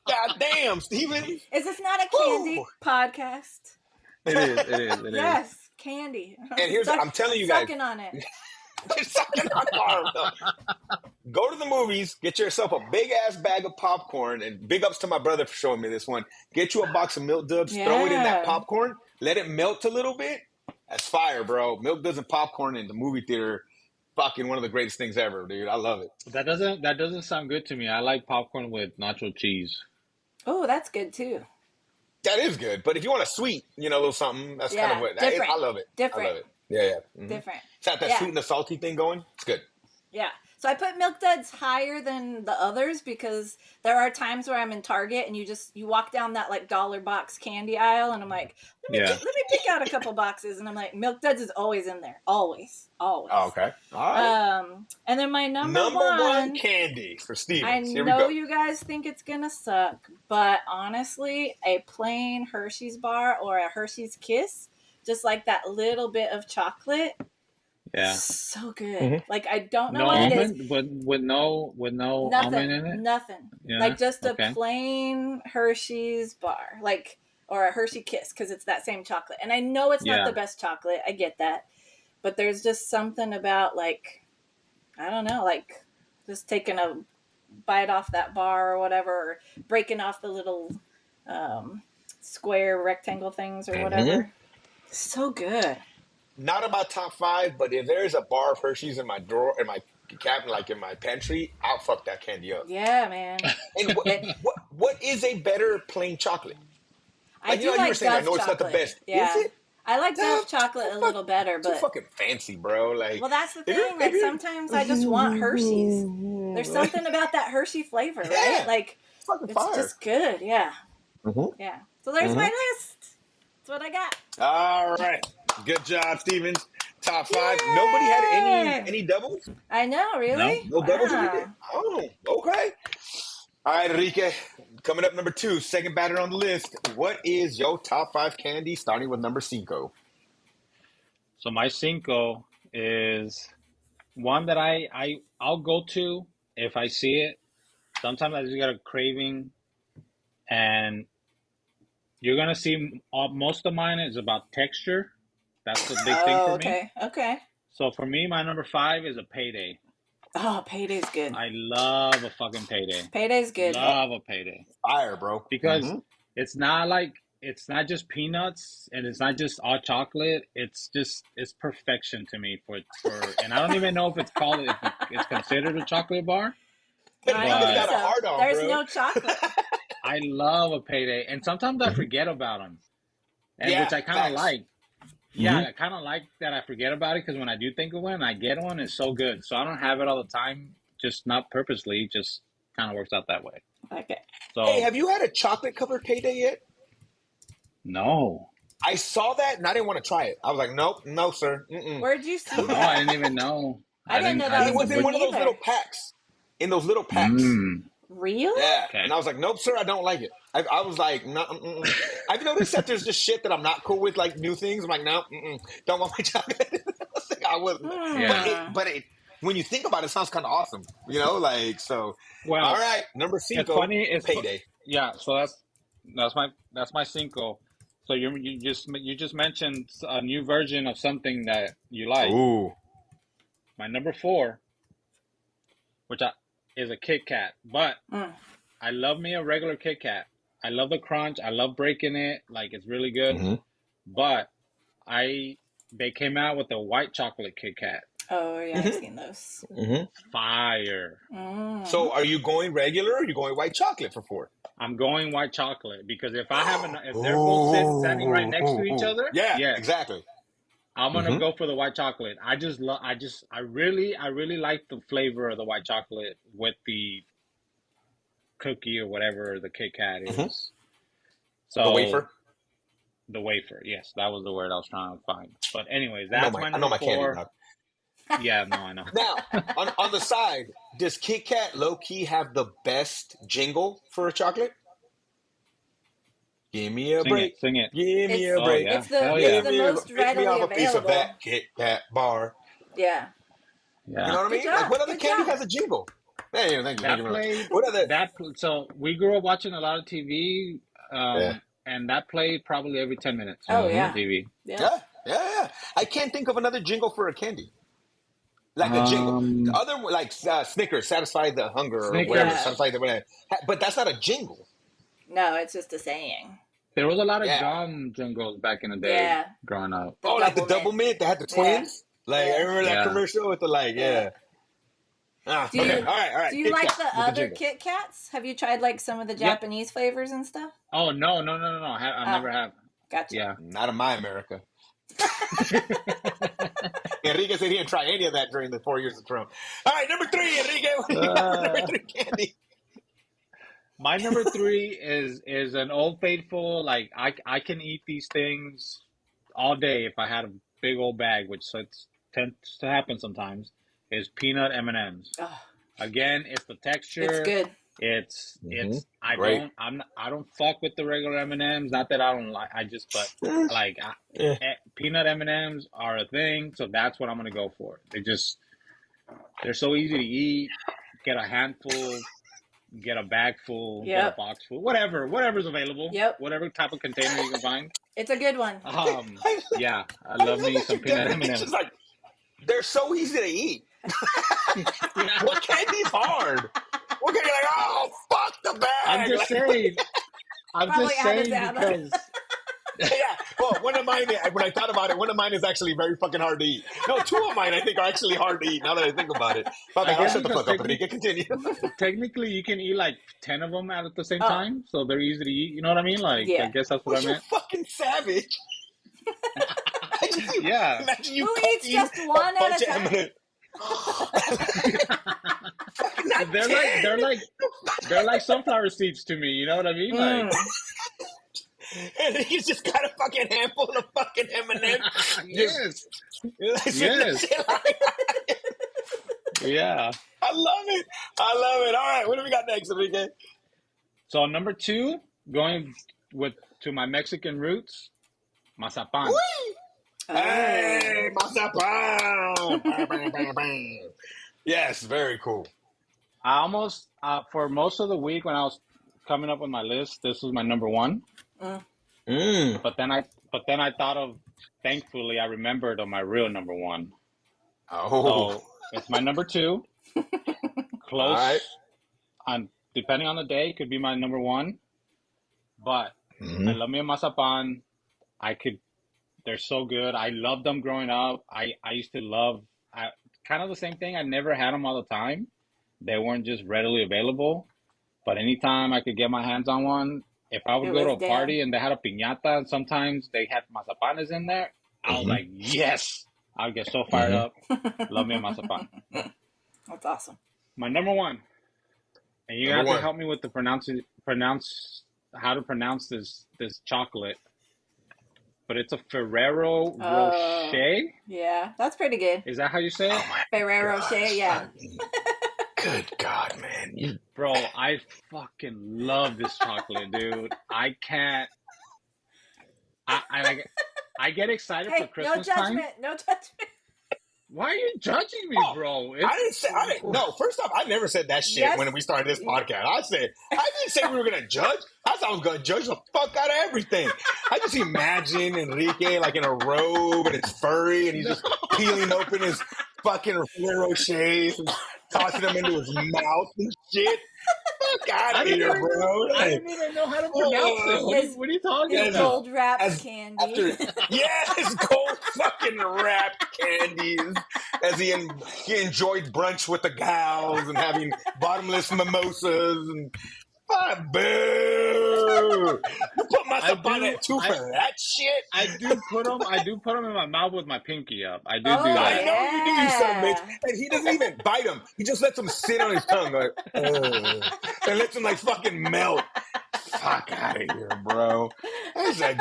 [SPEAKER 1] god damn, Steven.
[SPEAKER 2] is this not a
[SPEAKER 1] Whew.
[SPEAKER 2] candy podcast?
[SPEAKER 3] It is. It is. It is.
[SPEAKER 2] Yes, candy.
[SPEAKER 1] And here's, I'm
[SPEAKER 2] I'm
[SPEAKER 1] telling you guys,
[SPEAKER 2] sucking on it.
[SPEAKER 1] you're sucking on caramel. Go to the movies, get yourself a big ass bag of popcorn, and big ups to my brother for showing me this one. Get you a box of Milk Duds, throw it in that
[SPEAKER 2] Yeah.
[SPEAKER 1] popcorn, let it melt a little bit. That's fire, bro. Milk Duds and popcorn in the movie theater, fucking one of the greatest things ever, dude. I love it.
[SPEAKER 3] That doesn't sound good to me. I like popcorn with nacho cheese.
[SPEAKER 2] Oh, that's good too.
[SPEAKER 1] That is good, but if you want a sweet, a little something, that's kind of
[SPEAKER 2] Yeah,
[SPEAKER 1] what
[SPEAKER 2] different.
[SPEAKER 1] I love it. I
[SPEAKER 2] Different.
[SPEAKER 1] love it. Yeah, yeah. Mm-hmm.
[SPEAKER 2] Different.
[SPEAKER 1] It's got that
[SPEAKER 2] Yeah.
[SPEAKER 1] sweet and the salty thing going. It's good.
[SPEAKER 2] Yeah. So I put Milk Duds higher than the others because there are times where I'm in Target and you walk down that like dollar box candy aisle and I'm like,
[SPEAKER 3] Yeah.
[SPEAKER 2] let me pick out a couple boxes, and I'm like, Milk Duds is always in there, always,
[SPEAKER 1] Oh,
[SPEAKER 2] always.
[SPEAKER 1] okay. All right.
[SPEAKER 2] And then my number
[SPEAKER 1] Number one
[SPEAKER 2] one.
[SPEAKER 1] candy for
[SPEAKER 2] I
[SPEAKER 1] Stevens. Here we
[SPEAKER 2] know
[SPEAKER 1] go.
[SPEAKER 2] you guys think it's gonna suck, but honestly, a plain Hershey's bar or a Hershey's Kiss, just like that little bit of chocolate,
[SPEAKER 3] Yeah.
[SPEAKER 2] so good.
[SPEAKER 1] Mhm.
[SPEAKER 2] Like I don't know
[SPEAKER 3] No
[SPEAKER 2] what it is.
[SPEAKER 3] almond with no almond
[SPEAKER 2] Nothing,
[SPEAKER 3] in it.
[SPEAKER 2] nothing.
[SPEAKER 3] Yeah.
[SPEAKER 2] Like just a
[SPEAKER 3] Okay.
[SPEAKER 2] plain Hershey's bar, like or a Hershey Kiss because it's that same chocolate. And I know it's not the
[SPEAKER 3] Yeah.
[SPEAKER 2] best chocolate. I get that, but there's just something about like I don't know, like just taking a bite off that bar or whatever, or breaking off the little um, square rectangle things or
[SPEAKER 1] Mhm.
[SPEAKER 2] whatever. So good.
[SPEAKER 1] Not about top five, but if there's a bar of Hershey's in my drawer, in my cabinet, like in my pantry, I'll fuck that candy up.
[SPEAKER 2] Yeah, man.
[SPEAKER 1] And
[SPEAKER 2] It,
[SPEAKER 1] what is a better plain chocolate?
[SPEAKER 2] I
[SPEAKER 1] Like,
[SPEAKER 2] do
[SPEAKER 1] you were
[SPEAKER 2] like
[SPEAKER 1] saying, I
[SPEAKER 2] Dove
[SPEAKER 1] know it's not the
[SPEAKER 2] chocolate.
[SPEAKER 1] best. Is
[SPEAKER 2] Yeah.
[SPEAKER 1] it?
[SPEAKER 2] I like Dove
[SPEAKER 1] Tough,
[SPEAKER 2] chocolate a little better,
[SPEAKER 1] too
[SPEAKER 2] but
[SPEAKER 1] fucking fancy, bro. Like,
[SPEAKER 2] well, that's the
[SPEAKER 1] if you're,
[SPEAKER 2] thing.
[SPEAKER 1] if
[SPEAKER 2] Like sometimes I just want Hershey's. There's
[SPEAKER 1] you're,
[SPEAKER 2] something about that Hershey flavor, right?
[SPEAKER 1] yeah,
[SPEAKER 2] Like
[SPEAKER 1] it's fucking
[SPEAKER 2] it's
[SPEAKER 1] fire.
[SPEAKER 2] just good. Yeah.
[SPEAKER 1] Hmm.
[SPEAKER 2] Yeah. So there's
[SPEAKER 1] Hmm.
[SPEAKER 2] my list. That's what I got.
[SPEAKER 1] All right, good job, Stevens. Top five. Nobody had
[SPEAKER 2] Yay!
[SPEAKER 1] any doubles.
[SPEAKER 2] I know,
[SPEAKER 3] No.
[SPEAKER 2] really?
[SPEAKER 1] No doubles, Enrique.
[SPEAKER 2] Wow.
[SPEAKER 1] Oh, okay. All right, Enrique. Coming up, number two, second batter on the list. What is your top five candy, starting with number cinco?
[SPEAKER 3] So my cinco is one that I'll go to if I see it. Sometimes I just got a craving, and you're gonna see most of mine is about texture. That's a big thing
[SPEAKER 2] Oh,
[SPEAKER 3] for me.
[SPEAKER 2] okay. Okay.
[SPEAKER 3] So for me, my number five is a payday.
[SPEAKER 2] Oh, payday's good.
[SPEAKER 3] I love a fucking payday.
[SPEAKER 2] Payday's good.
[SPEAKER 1] Yep.
[SPEAKER 3] Love a payday
[SPEAKER 1] Fire, bro.
[SPEAKER 3] because
[SPEAKER 1] Mm-hmm.
[SPEAKER 3] it's not just peanuts and it's not just all chocolate. It's perfection to me and I don't even know if it's considered a chocolate bar,
[SPEAKER 1] But
[SPEAKER 2] I don't
[SPEAKER 1] Enrique's
[SPEAKER 2] think
[SPEAKER 1] got
[SPEAKER 3] but
[SPEAKER 1] a
[SPEAKER 2] so.
[SPEAKER 1] hard on,
[SPEAKER 2] There's
[SPEAKER 1] bro.
[SPEAKER 2] no chocolate.
[SPEAKER 3] I love a payday, and sometimes I
[SPEAKER 1] Hmm.
[SPEAKER 3] forget about them, and which
[SPEAKER 1] Yeah,
[SPEAKER 3] I kind of
[SPEAKER 1] facts.
[SPEAKER 3] like. Yeah,
[SPEAKER 1] Hmm.
[SPEAKER 3] I kind of like that I forget about it because when I do think of one, I get one. It's so good. So I don't have it all the time, just not purposely. Just kind of works out that way.
[SPEAKER 2] Okay.
[SPEAKER 1] Hey,
[SPEAKER 3] So
[SPEAKER 1] have you had a chocolate covered payday yet?
[SPEAKER 3] no,
[SPEAKER 1] I saw that and I didn't want to try it. I was like, nope, no, sir. Mm-mm.
[SPEAKER 2] Where'd you see
[SPEAKER 3] no, I
[SPEAKER 2] that?
[SPEAKER 3] didn't even know.
[SPEAKER 2] I
[SPEAKER 3] I
[SPEAKER 2] didn't
[SPEAKER 3] didn't.
[SPEAKER 2] know
[SPEAKER 3] I
[SPEAKER 2] that
[SPEAKER 1] It
[SPEAKER 2] was a
[SPEAKER 1] was
[SPEAKER 3] didn't.
[SPEAKER 1] in
[SPEAKER 2] thing
[SPEAKER 1] one of those little
[SPEAKER 2] either.
[SPEAKER 1] packs. In those little packs.
[SPEAKER 3] Mm,
[SPEAKER 2] Really?
[SPEAKER 1] Yeah. And
[SPEAKER 3] okay.
[SPEAKER 1] I was like, nope, sir, I don't like it. I was like, no, mm-mm. I've noticed that there's just shit that I'm not cool with, like new things. I'm like, no, mm-mm, don't want my chocolate. I wasn't.
[SPEAKER 3] Yeah.
[SPEAKER 2] Hmm.
[SPEAKER 1] But it, when you think about it, it sounds kind of awesome. Like, so, all
[SPEAKER 3] Well,
[SPEAKER 1] right, number
[SPEAKER 3] it's
[SPEAKER 1] cinco,
[SPEAKER 3] funny.
[SPEAKER 1] payday.
[SPEAKER 3] Yeah. So that's my cinco. So you just mentioned a new version of something that you like.
[SPEAKER 1] Ooh.
[SPEAKER 3] My number four, which is a Kit Kat, but
[SPEAKER 2] Mm.
[SPEAKER 3] I love me a regular Kit Kat. I love the crunch. I love breaking it. Like it's really good.
[SPEAKER 1] Mm-hmm.
[SPEAKER 3] But I they came out with a white chocolate Kit Kat.
[SPEAKER 2] Oh, yeah, I've seen
[SPEAKER 1] Mm-hmm.
[SPEAKER 2] those.
[SPEAKER 1] Mm-hmm.
[SPEAKER 3] Fire.
[SPEAKER 2] Mm.
[SPEAKER 1] So, are you going regular or are you going white chocolate for four?
[SPEAKER 3] I'm going white chocolate because if they're both standing right next to each
[SPEAKER 1] Ooh.
[SPEAKER 3] other,
[SPEAKER 1] Yeah,
[SPEAKER 3] yes,
[SPEAKER 1] exactly.
[SPEAKER 3] I'm gonna
[SPEAKER 1] Mm-hmm.
[SPEAKER 3] go for the white chocolate. I really like the flavor of the white chocolate with the cookie or whatever the Kit Kat
[SPEAKER 1] Mm-hmm.
[SPEAKER 3] is.
[SPEAKER 1] The
[SPEAKER 3] So
[SPEAKER 1] wafer.
[SPEAKER 3] the wafer, yes, that was the word I was trying to find. But anyways,
[SPEAKER 1] I know
[SPEAKER 3] that's
[SPEAKER 1] my
[SPEAKER 3] my
[SPEAKER 1] I know
[SPEAKER 3] number
[SPEAKER 1] my candy
[SPEAKER 3] four.
[SPEAKER 1] dog.
[SPEAKER 3] Yeah, no, I know.
[SPEAKER 1] Now, on the side, does Kit Kat low key have the best jingle for a chocolate? Give me a
[SPEAKER 3] Sing
[SPEAKER 1] break.
[SPEAKER 3] it, sing it.
[SPEAKER 1] Give me a
[SPEAKER 2] It's
[SPEAKER 3] Oh
[SPEAKER 1] break.
[SPEAKER 3] yeah,
[SPEAKER 2] it's the
[SPEAKER 3] hell
[SPEAKER 2] it's
[SPEAKER 3] yeah,
[SPEAKER 1] Give
[SPEAKER 2] the
[SPEAKER 1] me a
[SPEAKER 2] most
[SPEAKER 1] pick me
[SPEAKER 2] readily
[SPEAKER 1] off a piece of that
[SPEAKER 2] available.
[SPEAKER 1] Kit Kat bar.
[SPEAKER 2] Yeah.
[SPEAKER 1] You know
[SPEAKER 3] yeah.
[SPEAKER 1] what I
[SPEAKER 2] Good
[SPEAKER 1] mean? Like,
[SPEAKER 2] job.
[SPEAKER 1] what other
[SPEAKER 2] Good
[SPEAKER 1] candy
[SPEAKER 2] job.
[SPEAKER 1] has a jingle? Thank you
[SPEAKER 3] That
[SPEAKER 1] very much.
[SPEAKER 3] played
[SPEAKER 1] What other?
[SPEAKER 3] so we grew up watching a lot of TV,
[SPEAKER 1] Yeah.
[SPEAKER 3] and that played probably every 10 minutes
[SPEAKER 2] Oh
[SPEAKER 1] Mm-hmm.
[SPEAKER 3] on
[SPEAKER 2] yeah.
[SPEAKER 3] TV.
[SPEAKER 2] Yeah.
[SPEAKER 1] Yeah. Yeah. Yeah. I can't think of another jingle for a candy. Like a jingle. The
[SPEAKER 3] Um,
[SPEAKER 1] other, like Snickers, satisfy the hunger or whatever,
[SPEAKER 2] Yeah.
[SPEAKER 3] Snickers.
[SPEAKER 1] satisfy the whatever. But that's not a jingle.
[SPEAKER 2] No, it's just a saying.
[SPEAKER 3] There was a lot of
[SPEAKER 1] Yeah.
[SPEAKER 3] gum jingles back in the day
[SPEAKER 2] Yeah.
[SPEAKER 3] growing up.
[SPEAKER 2] The
[SPEAKER 1] Oh, like the
[SPEAKER 2] double
[SPEAKER 1] double
[SPEAKER 2] mint.
[SPEAKER 1] mint. They had the
[SPEAKER 2] Yeah.
[SPEAKER 1] twins. Like, I
[SPEAKER 2] Yeah.
[SPEAKER 1] remember that
[SPEAKER 3] Yeah.
[SPEAKER 1] commercial with the like,
[SPEAKER 2] Yeah.
[SPEAKER 1] yeah. Ah,
[SPEAKER 2] Do
[SPEAKER 1] okay.
[SPEAKER 2] you
[SPEAKER 3] Yeah.
[SPEAKER 1] All
[SPEAKER 2] do
[SPEAKER 1] right.
[SPEAKER 2] you
[SPEAKER 1] Kit
[SPEAKER 2] like
[SPEAKER 1] Kat
[SPEAKER 2] the
[SPEAKER 1] with the
[SPEAKER 2] other
[SPEAKER 1] jingle.
[SPEAKER 2] Kit Kats? Have you tried like some of the
[SPEAKER 3] Yep.
[SPEAKER 2] Japanese flavors and stuff?
[SPEAKER 3] Oh no, no, no, no, no. I never
[SPEAKER 2] Ah,
[SPEAKER 3] have.
[SPEAKER 2] gotcha.
[SPEAKER 3] Yeah.
[SPEAKER 1] Not in my America. Enrique said he didn't try any of that during the 4 years of Trump. All right, number three, Enrique. What do you got for number
[SPEAKER 3] Uh,
[SPEAKER 1] three candy?
[SPEAKER 3] my number three is an old faithful. Like I can eat these things all day if I had a big old bag, which tends to happen sometimes. Is peanut M&Ms.
[SPEAKER 2] Oh,
[SPEAKER 3] Again, it's the
[SPEAKER 2] it's
[SPEAKER 3] texture.
[SPEAKER 2] good.
[SPEAKER 3] It's
[SPEAKER 1] Great.
[SPEAKER 3] I don't fuck with the regular M&Ms. Not that I don't like. I just but
[SPEAKER 1] Eh,
[SPEAKER 3] like
[SPEAKER 1] eh.
[SPEAKER 3] peanut M&Ms are a thing, so that's what I'm gonna go for. They're so easy to eat. Get a handful, get a bag full, get a
[SPEAKER 2] Yep.
[SPEAKER 3] box full, whatever's available,
[SPEAKER 2] Yep.
[SPEAKER 3] whatever type of container you can find.
[SPEAKER 2] It's a good one.
[SPEAKER 1] I,
[SPEAKER 3] Yeah, I
[SPEAKER 1] I
[SPEAKER 3] love
[SPEAKER 1] love
[SPEAKER 3] me
[SPEAKER 1] that
[SPEAKER 3] some
[SPEAKER 1] your
[SPEAKER 3] peanut
[SPEAKER 1] definition's
[SPEAKER 3] M&Ms.
[SPEAKER 1] like they're so easy to eat.
[SPEAKER 3] Yeah,
[SPEAKER 1] What candy's hard? What candy like? Oh, fuck the
[SPEAKER 3] I'm
[SPEAKER 1] bag.
[SPEAKER 3] just
[SPEAKER 1] Like,
[SPEAKER 3] saying. I'm
[SPEAKER 2] Probably
[SPEAKER 3] just saying
[SPEAKER 2] Adam.
[SPEAKER 3] because
[SPEAKER 1] yeah. Well, one of mine. When I thought about it, one of mine is actually very fucking hard to eat. No, two of mine I think are actually hard to eat. Now that I think about it, my
[SPEAKER 3] I
[SPEAKER 1] bad. I'll
[SPEAKER 3] guess
[SPEAKER 1] shut the
[SPEAKER 3] because
[SPEAKER 1] fuck up, Enrique. Continue.
[SPEAKER 3] technically you can eat like 10 of them at the same
[SPEAKER 2] Oh,
[SPEAKER 3] time, so they're easy to eat. You know what I mean? Like I
[SPEAKER 2] yeah.
[SPEAKER 3] guess that's what
[SPEAKER 1] Well,
[SPEAKER 3] I
[SPEAKER 1] you
[SPEAKER 3] meut.
[SPEAKER 1] fucking savage. I just
[SPEAKER 3] Yeah.
[SPEAKER 1] imagine you
[SPEAKER 2] Who
[SPEAKER 1] cold
[SPEAKER 2] eats
[SPEAKER 1] eating
[SPEAKER 2] just
[SPEAKER 1] a
[SPEAKER 2] one at
[SPEAKER 1] bunch
[SPEAKER 2] a
[SPEAKER 1] of
[SPEAKER 2] time?
[SPEAKER 1] M&Ms. Fucking not
[SPEAKER 3] They're like
[SPEAKER 1] 10.
[SPEAKER 3] they're like they're like sunflower seeds to me, you know what I mean? Like
[SPEAKER 2] Mm.
[SPEAKER 1] And he's just got a fucking handful of fucking M&Ms. Just
[SPEAKER 3] yes.
[SPEAKER 1] sitting that
[SPEAKER 3] Yes.
[SPEAKER 1] shit like,
[SPEAKER 3] Yeah.
[SPEAKER 1] I love it. I love it. All right, what do we got next, Enrique?
[SPEAKER 3] So number 2, going with to my Mexican roots, mazapan.
[SPEAKER 1] Whee! Hey,
[SPEAKER 2] Oh.
[SPEAKER 1] mazapan! Bam, bam, bam, bam. Yes, very cool.
[SPEAKER 3] I almost for most of the week when I was coming up with my list, this was my number 1.
[SPEAKER 2] Mm.
[SPEAKER 1] Mm.
[SPEAKER 3] But then I thought of, thankfully I remembered of my real number 1.
[SPEAKER 1] Oh,
[SPEAKER 3] So it's my number 2.
[SPEAKER 1] all right.
[SPEAKER 3] Close on depending on the day, could be my number 1. But I
[SPEAKER 1] Mm-hmm.
[SPEAKER 3] love me a mazapan. I could They're so good. I loved them growing up. I used to love kind of the same thing. I never had them all the time. They weren't just readily available. But anytime I could get my hands on one, if I
[SPEAKER 2] It
[SPEAKER 3] would go to
[SPEAKER 2] was
[SPEAKER 3] a party
[SPEAKER 2] down.
[SPEAKER 3] and they had a piñata and sometimes they had mazapanes in there, I was
[SPEAKER 1] Mm-hmm.
[SPEAKER 3] like, yes! I'd get so fired
[SPEAKER 1] Mm-hmm.
[SPEAKER 3] up. Love me a mazapan.
[SPEAKER 2] That's awesome.
[SPEAKER 3] My number 1, and you
[SPEAKER 1] Number
[SPEAKER 3] have to
[SPEAKER 1] one.
[SPEAKER 3] help me with the pronounce how to pronounce this chocolate, but it's a Ferrero
[SPEAKER 2] Oh,
[SPEAKER 3] Rocher.
[SPEAKER 2] yeah. That's pretty good.
[SPEAKER 3] Is that how you say
[SPEAKER 1] Oh
[SPEAKER 3] it?
[SPEAKER 1] my
[SPEAKER 2] Ferrero Rocher,
[SPEAKER 1] gosh.
[SPEAKER 2] yeah.
[SPEAKER 1] Good God, man. You
[SPEAKER 3] Bro, I fucking love this chocolate, dude. I can't. I like. I get excited for
[SPEAKER 2] Hey, no
[SPEAKER 3] Christmas time.
[SPEAKER 2] judgment. No judgment.
[SPEAKER 3] Why are you judging me,
[SPEAKER 1] Oh,
[SPEAKER 3] bro?
[SPEAKER 1] I didn't say. I didn't. No, first off, I never said that shit
[SPEAKER 2] Yes.
[SPEAKER 1] when we started this podcast. I didn't say we were gonna judge. I thought I was gonna judge the fuck out of everything. I just imagine Enrique like in a robe and it's furry and he's
[SPEAKER 3] No,
[SPEAKER 1] just peeling open his fucking Ferrero Rochers and tossing them into his mouth and shit. Fuck out
[SPEAKER 3] I
[SPEAKER 1] of
[SPEAKER 3] didn't
[SPEAKER 1] here,
[SPEAKER 3] even know.
[SPEAKER 1] bro.
[SPEAKER 3] I
[SPEAKER 1] Like,
[SPEAKER 3] didn't even know how to pronounce it.
[SPEAKER 1] oh,
[SPEAKER 2] His
[SPEAKER 3] What are you talking
[SPEAKER 2] his
[SPEAKER 1] as a,
[SPEAKER 3] about?
[SPEAKER 2] gold wrapped
[SPEAKER 1] as
[SPEAKER 2] candy.
[SPEAKER 1] after yes, gold fucking wrapped candies as he enjoyed brunch with the gals and having bottomless mimosas and boo. You put
[SPEAKER 3] I
[SPEAKER 1] myself on
[SPEAKER 3] do.
[SPEAKER 1] that too for that shit.
[SPEAKER 3] I do put them. I do put them in my mouth with my pinky up. I do
[SPEAKER 2] Oh
[SPEAKER 1] I
[SPEAKER 3] that.
[SPEAKER 1] know you do, you son of a bitch.
[SPEAKER 2] yeah.
[SPEAKER 1] And he doesn't even bite him. He just lets them sit on his tongue, like, and lets them like fucking melt. Fuck out of here, bro. That's a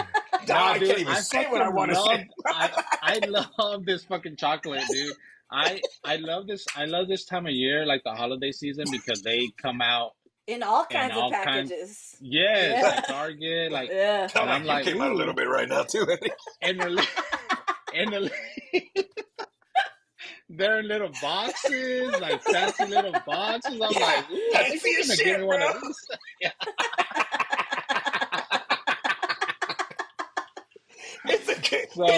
[SPEAKER 3] Nah,
[SPEAKER 1] I can't
[SPEAKER 3] dude,
[SPEAKER 1] even
[SPEAKER 3] I
[SPEAKER 1] say what I
[SPEAKER 3] fucking
[SPEAKER 1] want to say.
[SPEAKER 3] loved. I love this fucking chocolate, dude. I love this. I love this time of year, like the holiday season, because they come out
[SPEAKER 2] In all
[SPEAKER 3] in
[SPEAKER 2] kinds of
[SPEAKER 3] all kinds.
[SPEAKER 2] packages.
[SPEAKER 3] Yes,
[SPEAKER 2] Yeah.
[SPEAKER 3] like Target,
[SPEAKER 2] Yeah.
[SPEAKER 1] Sound
[SPEAKER 3] and I'm
[SPEAKER 1] like you
[SPEAKER 3] like,
[SPEAKER 1] came out a little
[SPEAKER 3] ooh,
[SPEAKER 1] bit right now too.
[SPEAKER 3] and they're and they're, they're in little boxes, like fancy little boxes. I'm
[SPEAKER 1] Yeah,
[SPEAKER 3] like, ooh, I think
[SPEAKER 1] fancy
[SPEAKER 3] I'm
[SPEAKER 1] as
[SPEAKER 3] gonna give me
[SPEAKER 1] shit,
[SPEAKER 3] one
[SPEAKER 1] bro.
[SPEAKER 3] of these. Yeah.
[SPEAKER 1] It's a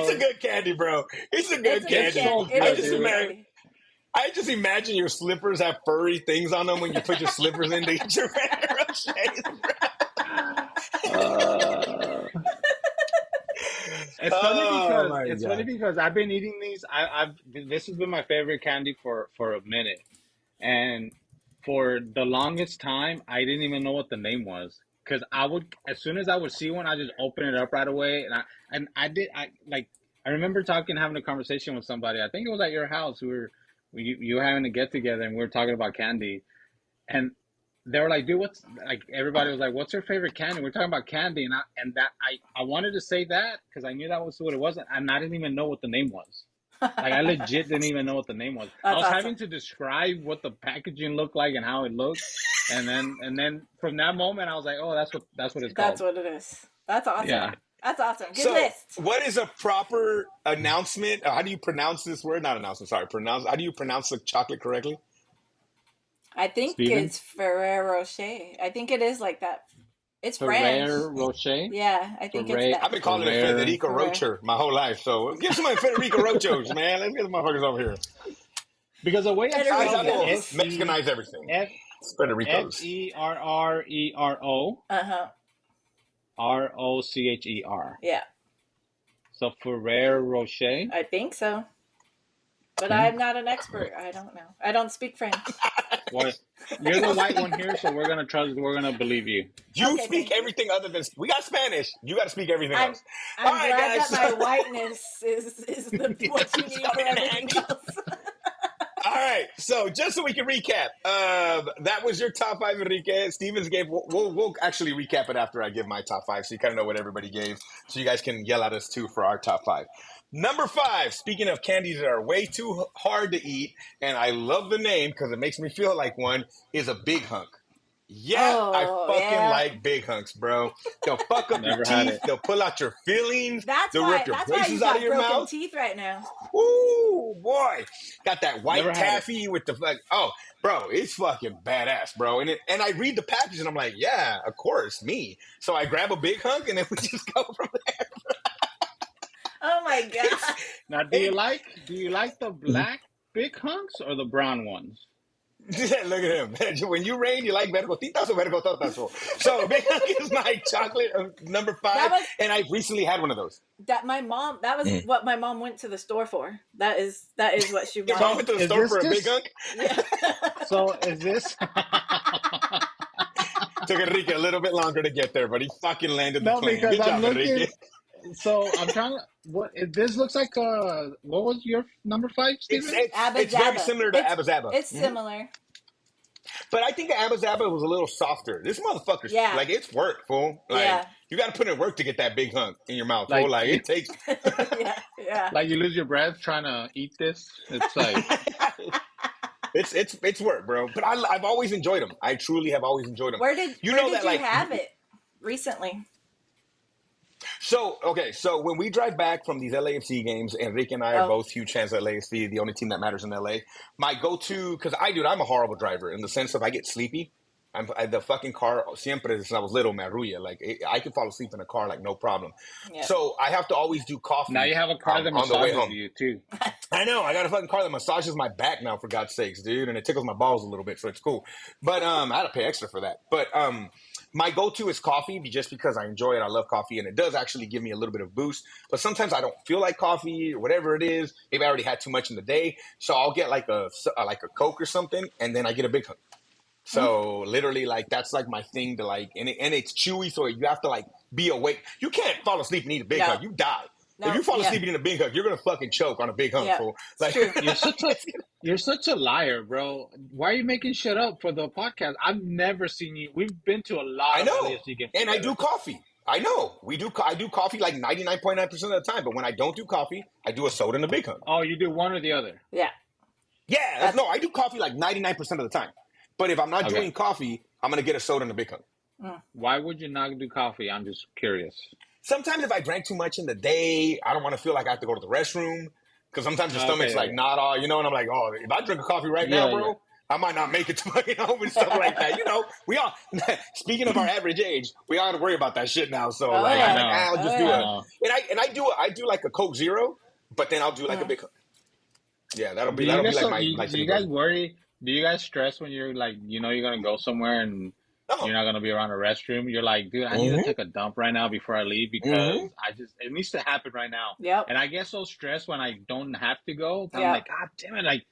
[SPEAKER 3] So
[SPEAKER 1] good candy, bro. It's a
[SPEAKER 2] It's
[SPEAKER 1] good
[SPEAKER 2] a good
[SPEAKER 3] it's
[SPEAKER 1] candy.
[SPEAKER 3] so
[SPEAKER 2] candy. It
[SPEAKER 1] I
[SPEAKER 2] is
[SPEAKER 3] good,
[SPEAKER 2] a
[SPEAKER 1] just
[SPEAKER 2] good
[SPEAKER 3] dude.
[SPEAKER 1] imagine.
[SPEAKER 2] candy.
[SPEAKER 1] I just imagine your slippers have furry things on them when you put your slippers in to eat your Ferrero Rochers.
[SPEAKER 3] Uh, It's funny
[SPEAKER 1] Oh
[SPEAKER 3] because
[SPEAKER 1] my god.
[SPEAKER 3] I've been eating these. I've This has been my favorite candy for a minute, and for the longest time, I didn't even know what the name was. Because I would, as soon as I would see one, I just open it up right away, and I did I like I remember having a conversation with somebody. I think it was at your house. You were having a get together, and we were talking about candy. And they were like, "Dude, what's like?" Everybody was like, "What's your favorite candy?" We're talking about candy, and I wanted to say that because I knew that was what it was, and I didn't even know what the name was. Like I legit didn't even know what the name was. I
[SPEAKER 2] That's
[SPEAKER 3] was
[SPEAKER 2] awesome.
[SPEAKER 3] having to describe what the packaging looked like and how it looked, and then from that moment, I was like, "Oh, that's what it's
[SPEAKER 2] That's
[SPEAKER 3] called."
[SPEAKER 2] what it is. That's awesome.
[SPEAKER 3] Yeah,
[SPEAKER 2] That's awesome. Good
[SPEAKER 1] So,
[SPEAKER 2] list.
[SPEAKER 1] what is a proper announcement? How do you pronounce this word? Not announcement. Sorry, pronounce. How do you pronounce the chocolate correctly?
[SPEAKER 2] I think
[SPEAKER 3] Steven
[SPEAKER 2] it's Ferrero Rocher. I think it is like that. It's French.
[SPEAKER 3] Ferrer Rocher,
[SPEAKER 2] Yeah, I think it's
[SPEAKER 3] Ferrer
[SPEAKER 2] that.
[SPEAKER 1] I've been calling it
[SPEAKER 3] Ferrer.
[SPEAKER 1] Federico
[SPEAKER 2] Ferrero.
[SPEAKER 1] Rocher my whole life. So give some Federico Rochos, man. Let's get the motherfuckers over here.
[SPEAKER 3] Because the way it
[SPEAKER 1] I
[SPEAKER 3] spells is
[SPEAKER 1] will
[SPEAKER 2] Federico's.
[SPEAKER 3] S E
[SPEAKER 1] Mexicanize everything.
[SPEAKER 3] F
[SPEAKER 1] It's
[SPEAKER 3] F
[SPEAKER 1] Federico's.
[SPEAKER 3] E R R E R O
[SPEAKER 2] Uh-huh.
[SPEAKER 3] Rocher.
[SPEAKER 2] Yeah,
[SPEAKER 3] So Ferrer Rocher.
[SPEAKER 2] I think so. But
[SPEAKER 3] Hmm.
[SPEAKER 2] I'm not an expert. I don't know. I don't speak French.
[SPEAKER 3] Well, you're the white one here, so we're gonna trust. We're gonna believe you.
[SPEAKER 1] You
[SPEAKER 2] Okay,
[SPEAKER 1] speak
[SPEAKER 2] thank you.
[SPEAKER 1] everything other than we got Spanish. You got to speak everything
[SPEAKER 2] I'm
[SPEAKER 1] else. All
[SPEAKER 2] I'm
[SPEAKER 1] right,
[SPEAKER 2] glad
[SPEAKER 1] guys.
[SPEAKER 2] that my whiteness is what you
[SPEAKER 1] It's
[SPEAKER 2] need for
[SPEAKER 1] coming in
[SPEAKER 2] everything
[SPEAKER 1] handy.
[SPEAKER 2] else.
[SPEAKER 1] All right, so just so we can recap, that was your top five, Enrique. Stevens gave. We'll actually recap it after I give my top five, so you kind of know what everybody gave, so you guys can yell at us too for our top five. Number five. Speaking of candies that are way too hard to eat, and I love the name because it makes me feel like one, is a big hunk. Yeah, I
[SPEAKER 2] Oh
[SPEAKER 1] fucking
[SPEAKER 2] yeah.
[SPEAKER 1] like big hunks, bro. They'll fuck up your
[SPEAKER 3] Never had
[SPEAKER 1] teeth.
[SPEAKER 3] it.
[SPEAKER 1] They'll pull out your fillings. They'll rip your
[SPEAKER 2] That's why you
[SPEAKER 1] braces out of
[SPEAKER 2] got
[SPEAKER 1] your
[SPEAKER 2] broken
[SPEAKER 1] mouth.
[SPEAKER 2] teeth right now.
[SPEAKER 1] Ooh, boy. Got that white
[SPEAKER 3] Never had it.
[SPEAKER 1] taffy with the like, oh, bro, it's fucking badass, bro. And I read the package and I'm like, yeah, of course, me. So I grab a big hunk and then we just go from there.
[SPEAKER 2] Oh my
[SPEAKER 1] It's,
[SPEAKER 2] god.
[SPEAKER 3] Now,
[SPEAKER 1] it,
[SPEAKER 3] do you like the black big hunks or the brown ones?
[SPEAKER 1] look at him. When you rain, you like vergotitas or vergototas. So big hunk is my chocolate number
[SPEAKER 2] That
[SPEAKER 1] five.
[SPEAKER 2] was
[SPEAKER 1] And I recently had one of those.
[SPEAKER 2] that was
[SPEAKER 1] Mm.
[SPEAKER 2] what my mom went to the store for. That is what she
[SPEAKER 1] Your mom
[SPEAKER 2] wanted.
[SPEAKER 1] went to the
[SPEAKER 3] Is
[SPEAKER 1] store
[SPEAKER 3] this
[SPEAKER 1] for a big
[SPEAKER 3] just
[SPEAKER 1] hunk.
[SPEAKER 2] Yeah.
[SPEAKER 3] so? Is this
[SPEAKER 1] Took Enrique a little bit longer to get there, but he fucking landed the
[SPEAKER 3] no?
[SPEAKER 1] plane.
[SPEAKER 3] Because
[SPEAKER 1] Good
[SPEAKER 3] I'm
[SPEAKER 1] job, Enrique.
[SPEAKER 3] looking. So I'm trying to. This looks like what was your number five,
[SPEAKER 1] It's
[SPEAKER 3] Steven?
[SPEAKER 1] it's
[SPEAKER 2] Abba
[SPEAKER 1] it's very
[SPEAKER 2] Jabba.
[SPEAKER 1] similar to Abba Zaba.
[SPEAKER 2] It's
[SPEAKER 1] Mhm.
[SPEAKER 2] similar.
[SPEAKER 1] But I think Abba Zaba was a little softer. This motherfucker's
[SPEAKER 2] Yeah.
[SPEAKER 1] like it's work, fool. Like
[SPEAKER 2] Yeah.
[SPEAKER 1] you got to put in work to get that big hunk in your mouth, fool.
[SPEAKER 3] Like
[SPEAKER 1] Like
[SPEAKER 3] you,
[SPEAKER 1] it takes.
[SPEAKER 2] Yeah. Yeah.
[SPEAKER 3] like you lose your breath trying to eat this. It's like
[SPEAKER 1] It's work, bro. But I've always enjoyed them. I truly have always enjoyed them. You
[SPEAKER 2] Where
[SPEAKER 1] know
[SPEAKER 2] did
[SPEAKER 1] that,
[SPEAKER 2] you
[SPEAKER 1] like,
[SPEAKER 2] have it recently?
[SPEAKER 1] so okay. So when we drive back from these LAFC games, Enrique and I are
[SPEAKER 2] Oh,
[SPEAKER 1] both huge fans of LAFC, the only team that matters in LA. My go-to, because I'm a horrible driver in the sense of I get sleepy. The fucking car siempre since I was little, me arrulla. Like I can fall asleep in a car like no problem.
[SPEAKER 2] yeah.
[SPEAKER 1] So I have to always do
[SPEAKER 3] now
[SPEAKER 1] coffee
[SPEAKER 3] you have a car that
[SPEAKER 1] on the way
[SPEAKER 3] massages
[SPEAKER 1] home.
[SPEAKER 3] you too.
[SPEAKER 1] I know I got a fucking car that massages my back now, for God's sakes, dude, and it tickles my balls a little bit, so it's cool. But I had to pay extra for that. But my go-to is coffee, just because I enjoy it. I love coffee, and it does actually give me a little bit of boost. But sometimes I don't feel like coffee or whatever it is. Maybe I already had too much in the day, so I'll get like a Coke or something, and then I get a big hunk.
[SPEAKER 2] Mm,
[SPEAKER 1] So literally, like that's like my thing to like, and it's chewy, so you have to like be awake. You can't fall asleep and eat a big
[SPEAKER 2] no.
[SPEAKER 1] hug. You die. If
[SPEAKER 2] No.
[SPEAKER 1] you fall
[SPEAKER 2] Yeah.
[SPEAKER 1] asleep eating a big hug, you're gonna fucking choke on a big hunk,
[SPEAKER 2] Yeah.
[SPEAKER 1] fool.
[SPEAKER 2] It's
[SPEAKER 1] Like,
[SPEAKER 2] true.
[SPEAKER 3] You're such a you're such a liar, bro. Why are you making shit up for the podcast? I've never seen you. We've been to a lot
[SPEAKER 1] I
[SPEAKER 3] of
[SPEAKER 1] know,
[SPEAKER 3] LAFC games
[SPEAKER 1] and I
[SPEAKER 3] together.
[SPEAKER 1] do coffee. I know we do. I do coffee like 99.9% of the time. But when I don't do coffee, I do a soda and a big hug.
[SPEAKER 3] Oh, you do one or the other.
[SPEAKER 2] Yeah.
[SPEAKER 1] Yeah,
[SPEAKER 2] That's
[SPEAKER 1] no, I do coffee like 99% of the time. But if I'm not
[SPEAKER 3] Okay.
[SPEAKER 1] doing coffee, I'm gonna get a soda and a big hug.
[SPEAKER 2] mm,
[SPEAKER 3] Why would you not do coffee? I'm just curious.
[SPEAKER 1] Sometimes if I drank too much in the day, I don't want to feel like I have to go to the restroom because sometimes your stomach's
[SPEAKER 3] Okay,
[SPEAKER 1] like
[SPEAKER 3] okay.
[SPEAKER 1] not all, and I'm like, oh, if I drink a coffee right now,
[SPEAKER 3] Yeah, yeah.
[SPEAKER 1] bro, I might not make it to my home and stuff like that. We all, speaking of our average age, we all got to worry about that shit now. So
[SPEAKER 2] oh
[SPEAKER 1] like,
[SPEAKER 3] I
[SPEAKER 1] I'm
[SPEAKER 2] yeah.
[SPEAKER 1] like,
[SPEAKER 3] know.
[SPEAKER 1] I'll
[SPEAKER 2] Oh
[SPEAKER 1] just do
[SPEAKER 3] I
[SPEAKER 2] yeah.
[SPEAKER 3] know.
[SPEAKER 1] I do like a Coke Zero, but then I'll do like a
[SPEAKER 2] Mm.
[SPEAKER 1] big, yeah,
[SPEAKER 3] Do you
[SPEAKER 1] that'll be
[SPEAKER 3] guys
[SPEAKER 1] like
[SPEAKER 3] so
[SPEAKER 1] my
[SPEAKER 3] do
[SPEAKER 1] nice and
[SPEAKER 3] you guys
[SPEAKER 1] enjoyable.
[SPEAKER 3] worry? Do you guys stress when you're like you're gonna go somewhere and you're
[SPEAKER 1] No.
[SPEAKER 3] not gonna be around a restroom? You're like, dude, I need to
[SPEAKER 1] Mm-hmm.
[SPEAKER 3] take a dump right now before I leave
[SPEAKER 1] Mm-hmm.
[SPEAKER 3] because it needs to happen right now.
[SPEAKER 2] Yep.
[SPEAKER 3] And I get so stressed when I don't have to go. I'm
[SPEAKER 2] Yep.
[SPEAKER 3] like, God damn it, like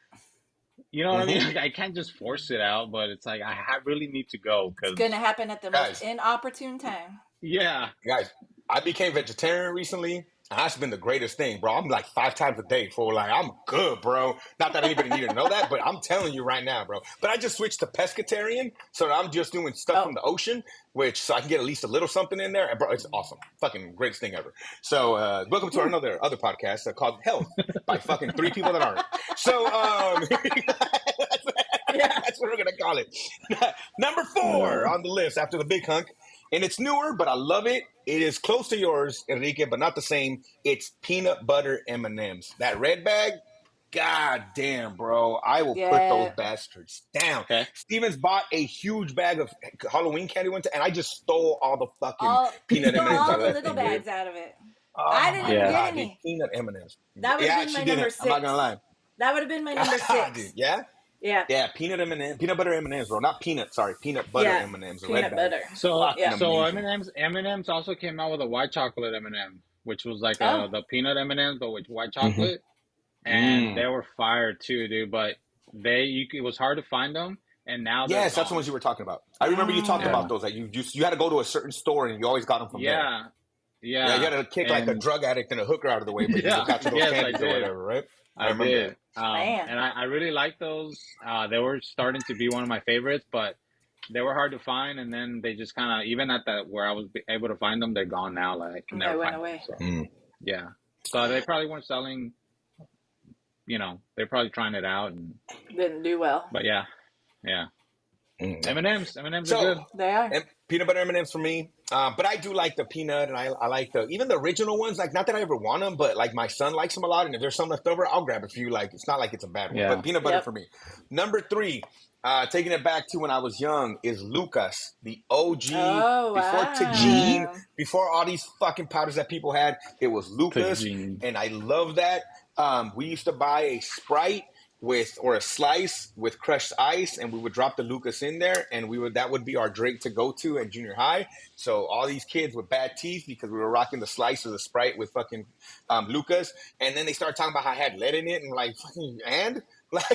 [SPEAKER 3] you know what I mean?
[SPEAKER 1] Mm-hmm.
[SPEAKER 3] Like I can't just force it out, but it's like really need to go
[SPEAKER 2] It's gonna
[SPEAKER 3] because
[SPEAKER 2] happen at the most
[SPEAKER 1] Guys,
[SPEAKER 2] inopportune time.
[SPEAKER 3] yeah,
[SPEAKER 1] guys, I became vegetarian recently. That's been the greatest thing, bro. I'm like 5 times a day for like I'm good, bro. Not that anybody needed to know that, but I'm telling you right now, bro. But I just switched to pescatarian, so that I'm just doing stuff from
[SPEAKER 2] Oh,
[SPEAKER 1] the ocean, which so I can get at least a little something in there. And bro, it's awesome, fucking greatest thing ever. So welcome to our another other podcast called Health by fucking three people that aren't. So
[SPEAKER 2] yeah.
[SPEAKER 1] that's what we're gonna call it. Number four on the list after the big hunk, and it's newer, but I love it. It is close to yours, Enrique, but not the same. It's peanut butter M&Ms. That red bag, god damn, bro. I will put those
[SPEAKER 2] Yeah.
[SPEAKER 1] bastards down.
[SPEAKER 3] Okay.
[SPEAKER 1] Stevens bought a huge bag of Halloween candy one time, and I just stole all the fucking
[SPEAKER 2] You
[SPEAKER 1] peanut
[SPEAKER 2] stole
[SPEAKER 1] M&Ms
[SPEAKER 2] all
[SPEAKER 1] out of
[SPEAKER 2] the
[SPEAKER 1] that
[SPEAKER 2] little
[SPEAKER 1] thing, dude.
[SPEAKER 2] bags out of it. I
[SPEAKER 1] Oh
[SPEAKER 2] didn't
[SPEAKER 1] my
[SPEAKER 2] even
[SPEAKER 3] Yeah.
[SPEAKER 2] get
[SPEAKER 1] god, dude,
[SPEAKER 2] any.
[SPEAKER 1] peanut M&Ms.
[SPEAKER 2] That would have
[SPEAKER 1] Yeah,
[SPEAKER 2] been
[SPEAKER 1] she
[SPEAKER 2] my number
[SPEAKER 1] didn't. I'm not gonna
[SPEAKER 2] 6.
[SPEAKER 1] lie.
[SPEAKER 2] That would have been my number
[SPEAKER 1] God, dude,
[SPEAKER 2] 6.
[SPEAKER 1] yeah.
[SPEAKER 2] Yeah.
[SPEAKER 1] Yeah, peanut M&M, peanut butter M&Ms, bro. Not peanut, sorry, peanut butter
[SPEAKER 2] Yeah.
[SPEAKER 1] M&Ms, the red
[SPEAKER 2] Peanut
[SPEAKER 1] bag.
[SPEAKER 2] butter.
[SPEAKER 3] So
[SPEAKER 1] Fucking
[SPEAKER 2] Yeah.
[SPEAKER 3] so
[SPEAKER 1] amazing.
[SPEAKER 3] M&M's also came out with a white chocolate M&M, which was like
[SPEAKER 2] Oh.
[SPEAKER 3] the peanut M&Ms but with white
[SPEAKER 1] Mm-hmm.
[SPEAKER 3] chocolate, and they
[SPEAKER 1] Mm.
[SPEAKER 3] were fire too, dude. But it was hard to find them, and now they're
[SPEAKER 1] Yes, that's the ones
[SPEAKER 3] gone.
[SPEAKER 1] you were talking about. I remember you talked
[SPEAKER 3] Yeah,
[SPEAKER 1] about
[SPEAKER 2] Mm.
[SPEAKER 1] those. That you had to go to a certain store and you always got them from there.
[SPEAKER 3] yeah,
[SPEAKER 1] Yeah, you
[SPEAKER 3] yeah,
[SPEAKER 1] had to kick like a
[SPEAKER 3] and
[SPEAKER 1] drug addict and a hooker out of the way, but you
[SPEAKER 3] yeah,
[SPEAKER 1] got to those
[SPEAKER 3] yes, I
[SPEAKER 1] candies or
[SPEAKER 3] did.
[SPEAKER 1] whatever, right? I
[SPEAKER 3] I
[SPEAKER 1] remember
[SPEAKER 3] did.
[SPEAKER 1] that.
[SPEAKER 2] Man.
[SPEAKER 3] And I really liked those. They were starting to be one of my favorites, but they were hard to find. And then they just kind of, even at that where I was able to find them, they're gone now. Like I can
[SPEAKER 2] They
[SPEAKER 3] never
[SPEAKER 2] went
[SPEAKER 3] find them.
[SPEAKER 2] away.
[SPEAKER 3] So
[SPEAKER 1] Mm.
[SPEAKER 3] yeah. So they probably weren't selling. They're probably trying it out.
[SPEAKER 2] Didn't do well.
[SPEAKER 3] But yeah, yeah.
[SPEAKER 1] Mm.
[SPEAKER 3] M&Ms are
[SPEAKER 1] So,
[SPEAKER 3] good.
[SPEAKER 2] They are.
[SPEAKER 1] peanut butter M&Ms for me. But I do like the peanut, and I like even the original ones. Like, not that I ever want them, but like my son likes them a lot. And if there's some left over, I'll grab a few. Like, it's not like it's a bad one, but
[SPEAKER 3] Yeah.
[SPEAKER 1] peanut butter
[SPEAKER 2] Yep.
[SPEAKER 1] for me. Number three, taking it back to when I was young, is Lucas, the OG.
[SPEAKER 2] Oh,
[SPEAKER 1] Before
[SPEAKER 3] Mm-hmm.
[SPEAKER 1] Tajin,
[SPEAKER 2] wow.
[SPEAKER 1] before all these fucking powders that people had, it was Lucas,
[SPEAKER 3] Tajin.
[SPEAKER 1] and I love that. We used to buy a Sprite or a slice with crushed ice, and we would drop the Lucas in there, and that would be our drink to go to at junior high. So all these kids with bad teeth because we were rocking the slice of the Sprite with fucking Lucas, and then they started talking about how I had lead in it, and like fucking like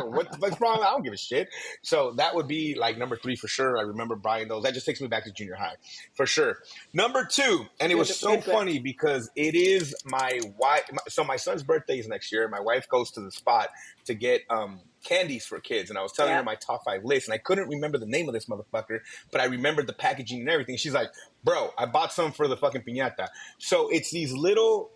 [SPEAKER 1] what the fuck's wrong? I don't give a shit. So that would be like number three for sure. I remember buying those. That just takes me back to junior high for sure. Number two, and it was
[SPEAKER 2] Good.
[SPEAKER 1] so
[SPEAKER 2] Good. Good.
[SPEAKER 1] funny because it is my wife. So my son's birthday is next year. My wife goes to the spot to get candies for kids, and I was telling her
[SPEAKER 2] Yeah.
[SPEAKER 1] my top 5 list, and I couldn't remember the name of this motherfucker, but I remembered the packaging and everything. She's like, "Bro, I bought some for the fucking piñata." So it's these little,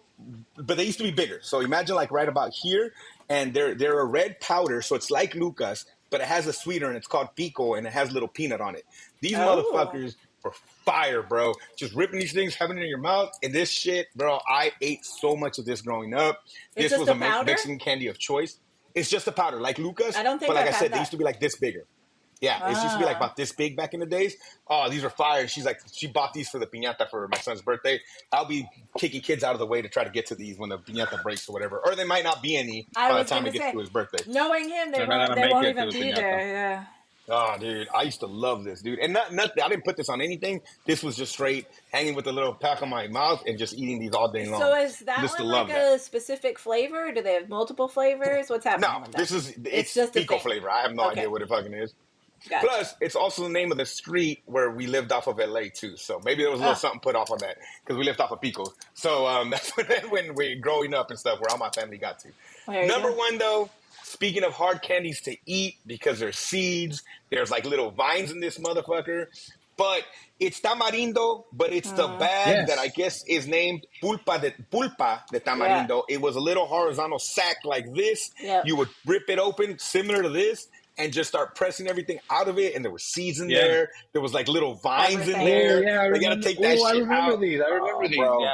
[SPEAKER 1] but they used to be bigger. So imagine like right about here, and they're a red powder, so it's like Lucas, but it has a sweetener, and it's called pico, and it has little peanut on it. These
[SPEAKER 2] Oh.
[SPEAKER 1] motherfuckers were fire, bro. Just ripping these things, having it in your mouth, and this shit, bro. I ate so much of this growing up.
[SPEAKER 2] It's
[SPEAKER 1] This
[SPEAKER 2] just
[SPEAKER 1] was
[SPEAKER 2] a
[SPEAKER 1] a
[SPEAKER 2] powder?
[SPEAKER 1] Mexican candy of choice. It's just a powder, like Lucas,
[SPEAKER 2] I don't
[SPEAKER 1] but
[SPEAKER 2] think
[SPEAKER 1] like
[SPEAKER 2] I've
[SPEAKER 1] I
[SPEAKER 2] had
[SPEAKER 1] said, they
[SPEAKER 2] that.
[SPEAKER 1] used to be like this bigger. Yeah, it used to be like
[SPEAKER 2] Ah.
[SPEAKER 1] about this big back in the days. Oh, these are fire. She's like, she bought these for the piñata for my son's birthday. I'll be kicking kids out of the way to try to get to these when the piñata breaks or whatever. Or they might not be any
[SPEAKER 2] I
[SPEAKER 1] by the
[SPEAKER 2] was
[SPEAKER 1] time
[SPEAKER 2] gonna
[SPEAKER 1] it gets
[SPEAKER 2] say,
[SPEAKER 1] to his birthday.
[SPEAKER 2] knowing him, they
[SPEAKER 3] They're not
[SPEAKER 2] won't.
[SPEAKER 3] gonna
[SPEAKER 2] They
[SPEAKER 3] make
[SPEAKER 2] won't
[SPEAKER 3] it to
[SPEAKER 2] even
[SPEAKER 3] the
[SPEAKER 2] be
[SPEAKER 3] piñata.
[SPEAKER 2] there. Yeah.
[SPEAKER 1] Oh, dude, I used to love this, dude. And nothing, I didn't put this on anything. This was just straight hanging with a little pack on my mouth and just eating these all day
[SPEAKER 2] So
[SPEAKER 1] long.
[SPEAKER 2] is that
[SPEAKER 1] Just to
[SPEAKER 2] one like
[SPEAKER 1] love that.
[SPEAKER 2] a specific flavor? Do they have multiple flavors? What's happening
[SPEAKER 1] No,
[SPEAKER 2] with that? It's
[SPEAKER 1] it's
[SPEAKER 2] just a
[SPEAKER 1] pico
[SPEAKER 2] thing.
[SPEAKER 1] flavor. I have no
[SPEAKER 2] Okay.
[SPEAKER 1] idea what it fucking is.
[SPEAKER 2] Gotcha.
[SPEAKER 1] Plus, it's also the name of the street where we lived off of LA too. So maybe there was a little
[SPEAKER 2] Oh,
[SPEAKER 1] something put off on that because we lived off of Pico. So that's when we growing up and stuff where all my family got to.
[SPEAKER 2] there you
[SPEAKER 1] Number
[SPEAKER 2] go.
[SPEAKER 1] one though, speaking of hard candies to eat because there's seeds, there's like little vines in this motherfucker. But it's tamarindo, but it's the
[SPEAKER 2] Mm,
[SPEAKER 1] bag that I
[SPEAKER 3] Yes.
[SPEAKER 1] guess is named pulpa de
[SPEAKER 2] yeah.
[SPEAKER 1] tamarindo. It was a little horizontal sack like this.
[SPEAKER 2] Yep.
[SPEAKER 1] You would rip it open, similar to this, and just start pressing everything out of it. And there were seeds in
[SPEAKER 3] Yeah.
[SPEAKER 1] there. There was like little vines in
[SPEAKER 2] Everything.
[SPEAKER 3] Oh
[SPEAKER 1] there.
[SPEAKER 3] yeah, I
[SPEAKER 1] They got to
[SPEAKER 3] remember.
[SPEAKER 1] take that
[SPEAKER 3] Oh, I
[SPEAKER 1] shit
[SPEAKER 3] remember
[SPEAKER 1] out.
[SPEAKER 3] these. I remember
[SPEAKER 1] Oh,
[SPEAKER 3] these.
[SPEAKER 1] bro.
[SPEAKER 3] Yeah.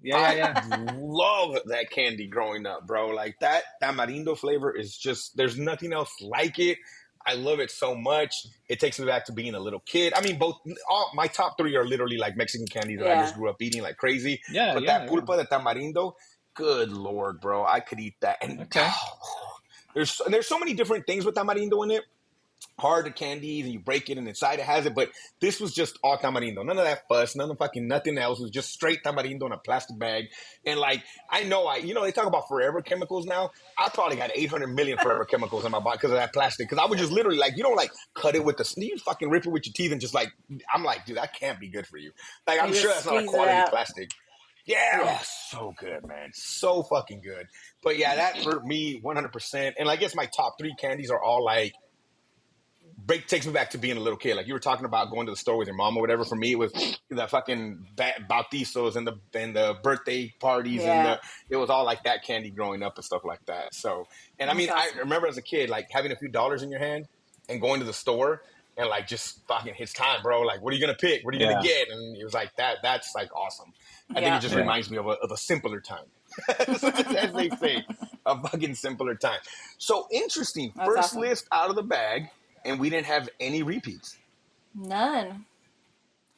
[SPEAKER 3] Yeah, yeah,
[SPEAKER 1] I
[SPEAKER 3] yeah.
[SPEAKER 1] love that candy growing up, bro. Like that tamarindo flavor is just, there's nothing else like it. I love it so much. It takes me back to being a little kid. I mean, all my top three are literally like Mexican candies that I just
[SPEAKER 2] Yeah.
[SPEAKER 1] grew up eating like crazy.
[SPEAKER 3] Yeah,
[SPEAKER 1] But
[SPEAKER 3] yeah,
[SPEAKER 1] that
[SPEAKER 3] yeah.
[SPEAKER 1] pulpa de tamarindo, good Lord, bro. I could eat that. And
[SPEAKER 3] Okay.
[SPEAKER 1] there's so many different things with tamarindo in it. Hard candies and you break it and inside it has it, but this was just all tamarindo. None of that fuss, none of fucking nothing else. It was just straight tamarindo in a plastic bag. And like, I know they talk about forever chemicals now. I probably got 800 million forever chemicals in my body because of that plastic. Because I would just literally like, like cut it with you fucking rip it with your teeth and just like, I'm like, dude, that can't be good for you. Like, I'm
[SPEAKER 2] You
[SPEAKER 1] sure
[SPEAKER 2] just
[SPEAKER 1] that's not a
[SPEAKER 2] squeeze it
[SPEAKER 1] quality
[SPEAKER 2] out.
[SPEAKER 1] plastic. Yeah,
[SPEAKER 2] Yeah.
[SPEAKER 1] oh, so good, man. So fucking good. But yeah, that for me, 100%. And I guess my top three candies are all like, break takes me back to being a little kid. Like you were talking about going to the store with your mom or whatever. For me, it was the fucking bautizos and the birthday parties and
[SPEAKER 2] Yeah.
[SPEAKER 1] the it was all like that candy growing up and stuff like that. So, and I
[SPEAKER 2] That's
[SPEAKER 1] mean, I
[SPEAKER 2] awesome.
[SPEAKER 1] remember as a kid like having a few dollars in your hand and going to the store and like just fucking it's time, bro. Like, what are you gonna pick? What are you gonna
[SPEAKER 3] Yeah,
[SPEAKER 1] get? And it was like that. That's like awesome. I think it
[SPEAKER 2] Yeah.
[SPEAKER 1] just
[SPEAKER 3] yeah.
[SPEAKER 1] reminds me of a simpler time, as they say, a fucking simpler time. So interesting.
[SPEAKER 2] That's
[SPEAKER 1] First
[SPEAKER 2] awesome.
[SPEAKER 1] list out of the bag and we didn't have any repeats.
[SPEAKER 2] None.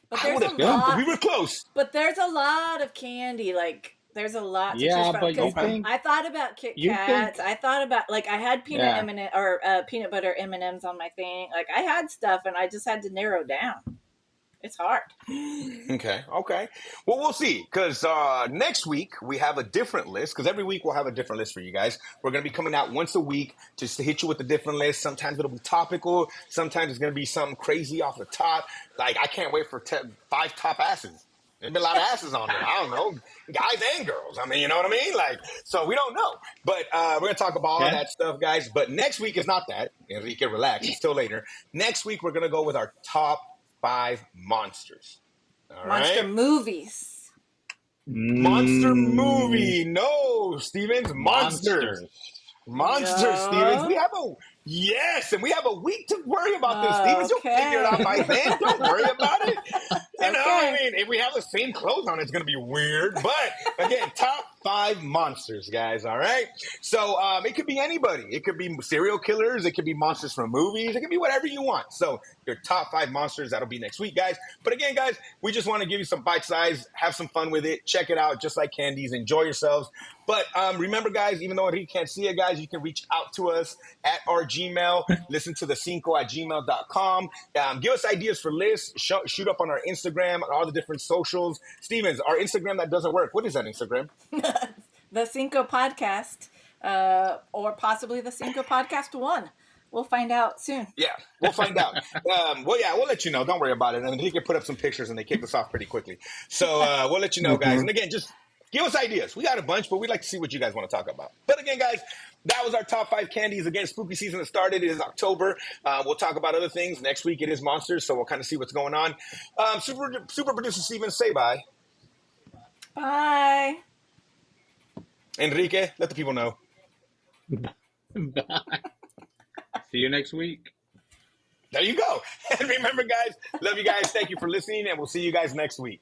[SPEAKER 2] But
[SPEAKER 1] I
[SPEAKER 2] there's
[SPEAKER 1] would
[SPEAKER 2] a
[SPEAKER 3] That's
[SPEAKER 1] have
[SPEAKER 3] good.
[SPEAKER 1] thought, but
[SPEAKER 2] lot.
[SPEAKER 1] we were close.
[SPEAKER 2] But there's a lot of candy. Like there's a lot to choose
[SPEAKER 3] Yeah,
[SPEAKER 2] from.
[SPEAKER 3] but
[SPEAKER 2] Because
[SPEAKER 1] Okay.
[SPEAKER 2] I thought about Kit
[SPEAKER 3] you
[SPEAKER 2] Kats.
[SPEAKER 3] think,
[SPEAKER 2] I thought about like I had
[SPEAKER 3] yeah,
[SPEAKER 2] peanut butter M and M's on my thing. Like I had stuff, and I just had to narrow down. It's hard.
[SPEAKER 1] Okay, okay. Well, we'll see. Because next week we have a different list. Because every week we'll have a different list for you guys. We're going to be coming out once a week just to hit you with a different list. Sometimes it'll be topical. Sometimes it's going to be something crazy off the top. Like I can't wait for 5 top asses. There's been a lot of asses on there. I don't know, guys and girls. I mean, you know what I mean? Like, so we don't know. But we're going to talk about all
[SPEAKER 3] okay.
[SPEAKER 1] that stuff, guys. But next week is not that. Enrique, relax. It's still later. Next week we're going to go with our top 5 monsters. All
[SPEAKER 2] Monster
[SPEAKER 1] right.
[SPEAKER 2] movies.
[SPEAKER 1] Monster
[SPEAKER 3] Mm,
[SPEAKER 1] movie. No, Stevens. Monsters.
[SPEAKER 3] monsters.
[SPEAKER 1] Monsters, Stevens. We
[SPEAKER 2] Yeah.
[SPEAKER 1] have a yes, and we have a week to worry about this, Stevens. You'll figure it
[SPEAKER 2] Okay.
[SPEAKER 1] out by then. Don't worry about it. You know, I
[SPEAKER 2] Okay.
[SPEAKER 1] mean, if we have the same clothes on, it's going to be weird. But again, top 5 monsters, guys. All right. So it could be anybody. It could be serial killers. It could be monsters from movies. It could be whatever you want. So your top 5 monsters, that'll be next week, guys. But again, guys, we just want to give you some bite size, have some fun with it. Check it out, just like candies. Enjoy yourselves. But remember, guys, even though he can't see it, guys, you can reach out to us at our Gmail. Listen to the cinco at gmail.com. Give us ideas for lists. Shoot up on our Instagram, on all the different socials. Stevens, our Instagram that doesn't work. What is that Instagram?
[SPEAKER 2] The Cinco podcast, or possibly the Cinco podcast one. We'll find out soon.
[SPEAKER 1] Yeah, we'll find out. Well, yeah, we'll let you know. Don't worry about it. And he can put up some pictures, and they kicked us off pretty quickly. So we'll let you know, guys. And
[SPEAKER 3] Hmm.
[SPEAKER 1] again, just give us ideas. We got a bunch, but we'd like to see what you guys want to talk about. But again, guys, that was our top 5 candies. Again, spooky season has started. It is October. We'll talk about other things. Next week it is monsters, so we'll kind of see what's going on. Super producer Steven, say bye.
[SPEAKER 2] Bye.
[SPEAKER 1] Enrique, let the people know.
[SPEAKER 3] Bye. See you next week.
[SPEAKER 1] There you go. And remember, guys, love you guys. Thank you for listening, and we'll see you guys next week.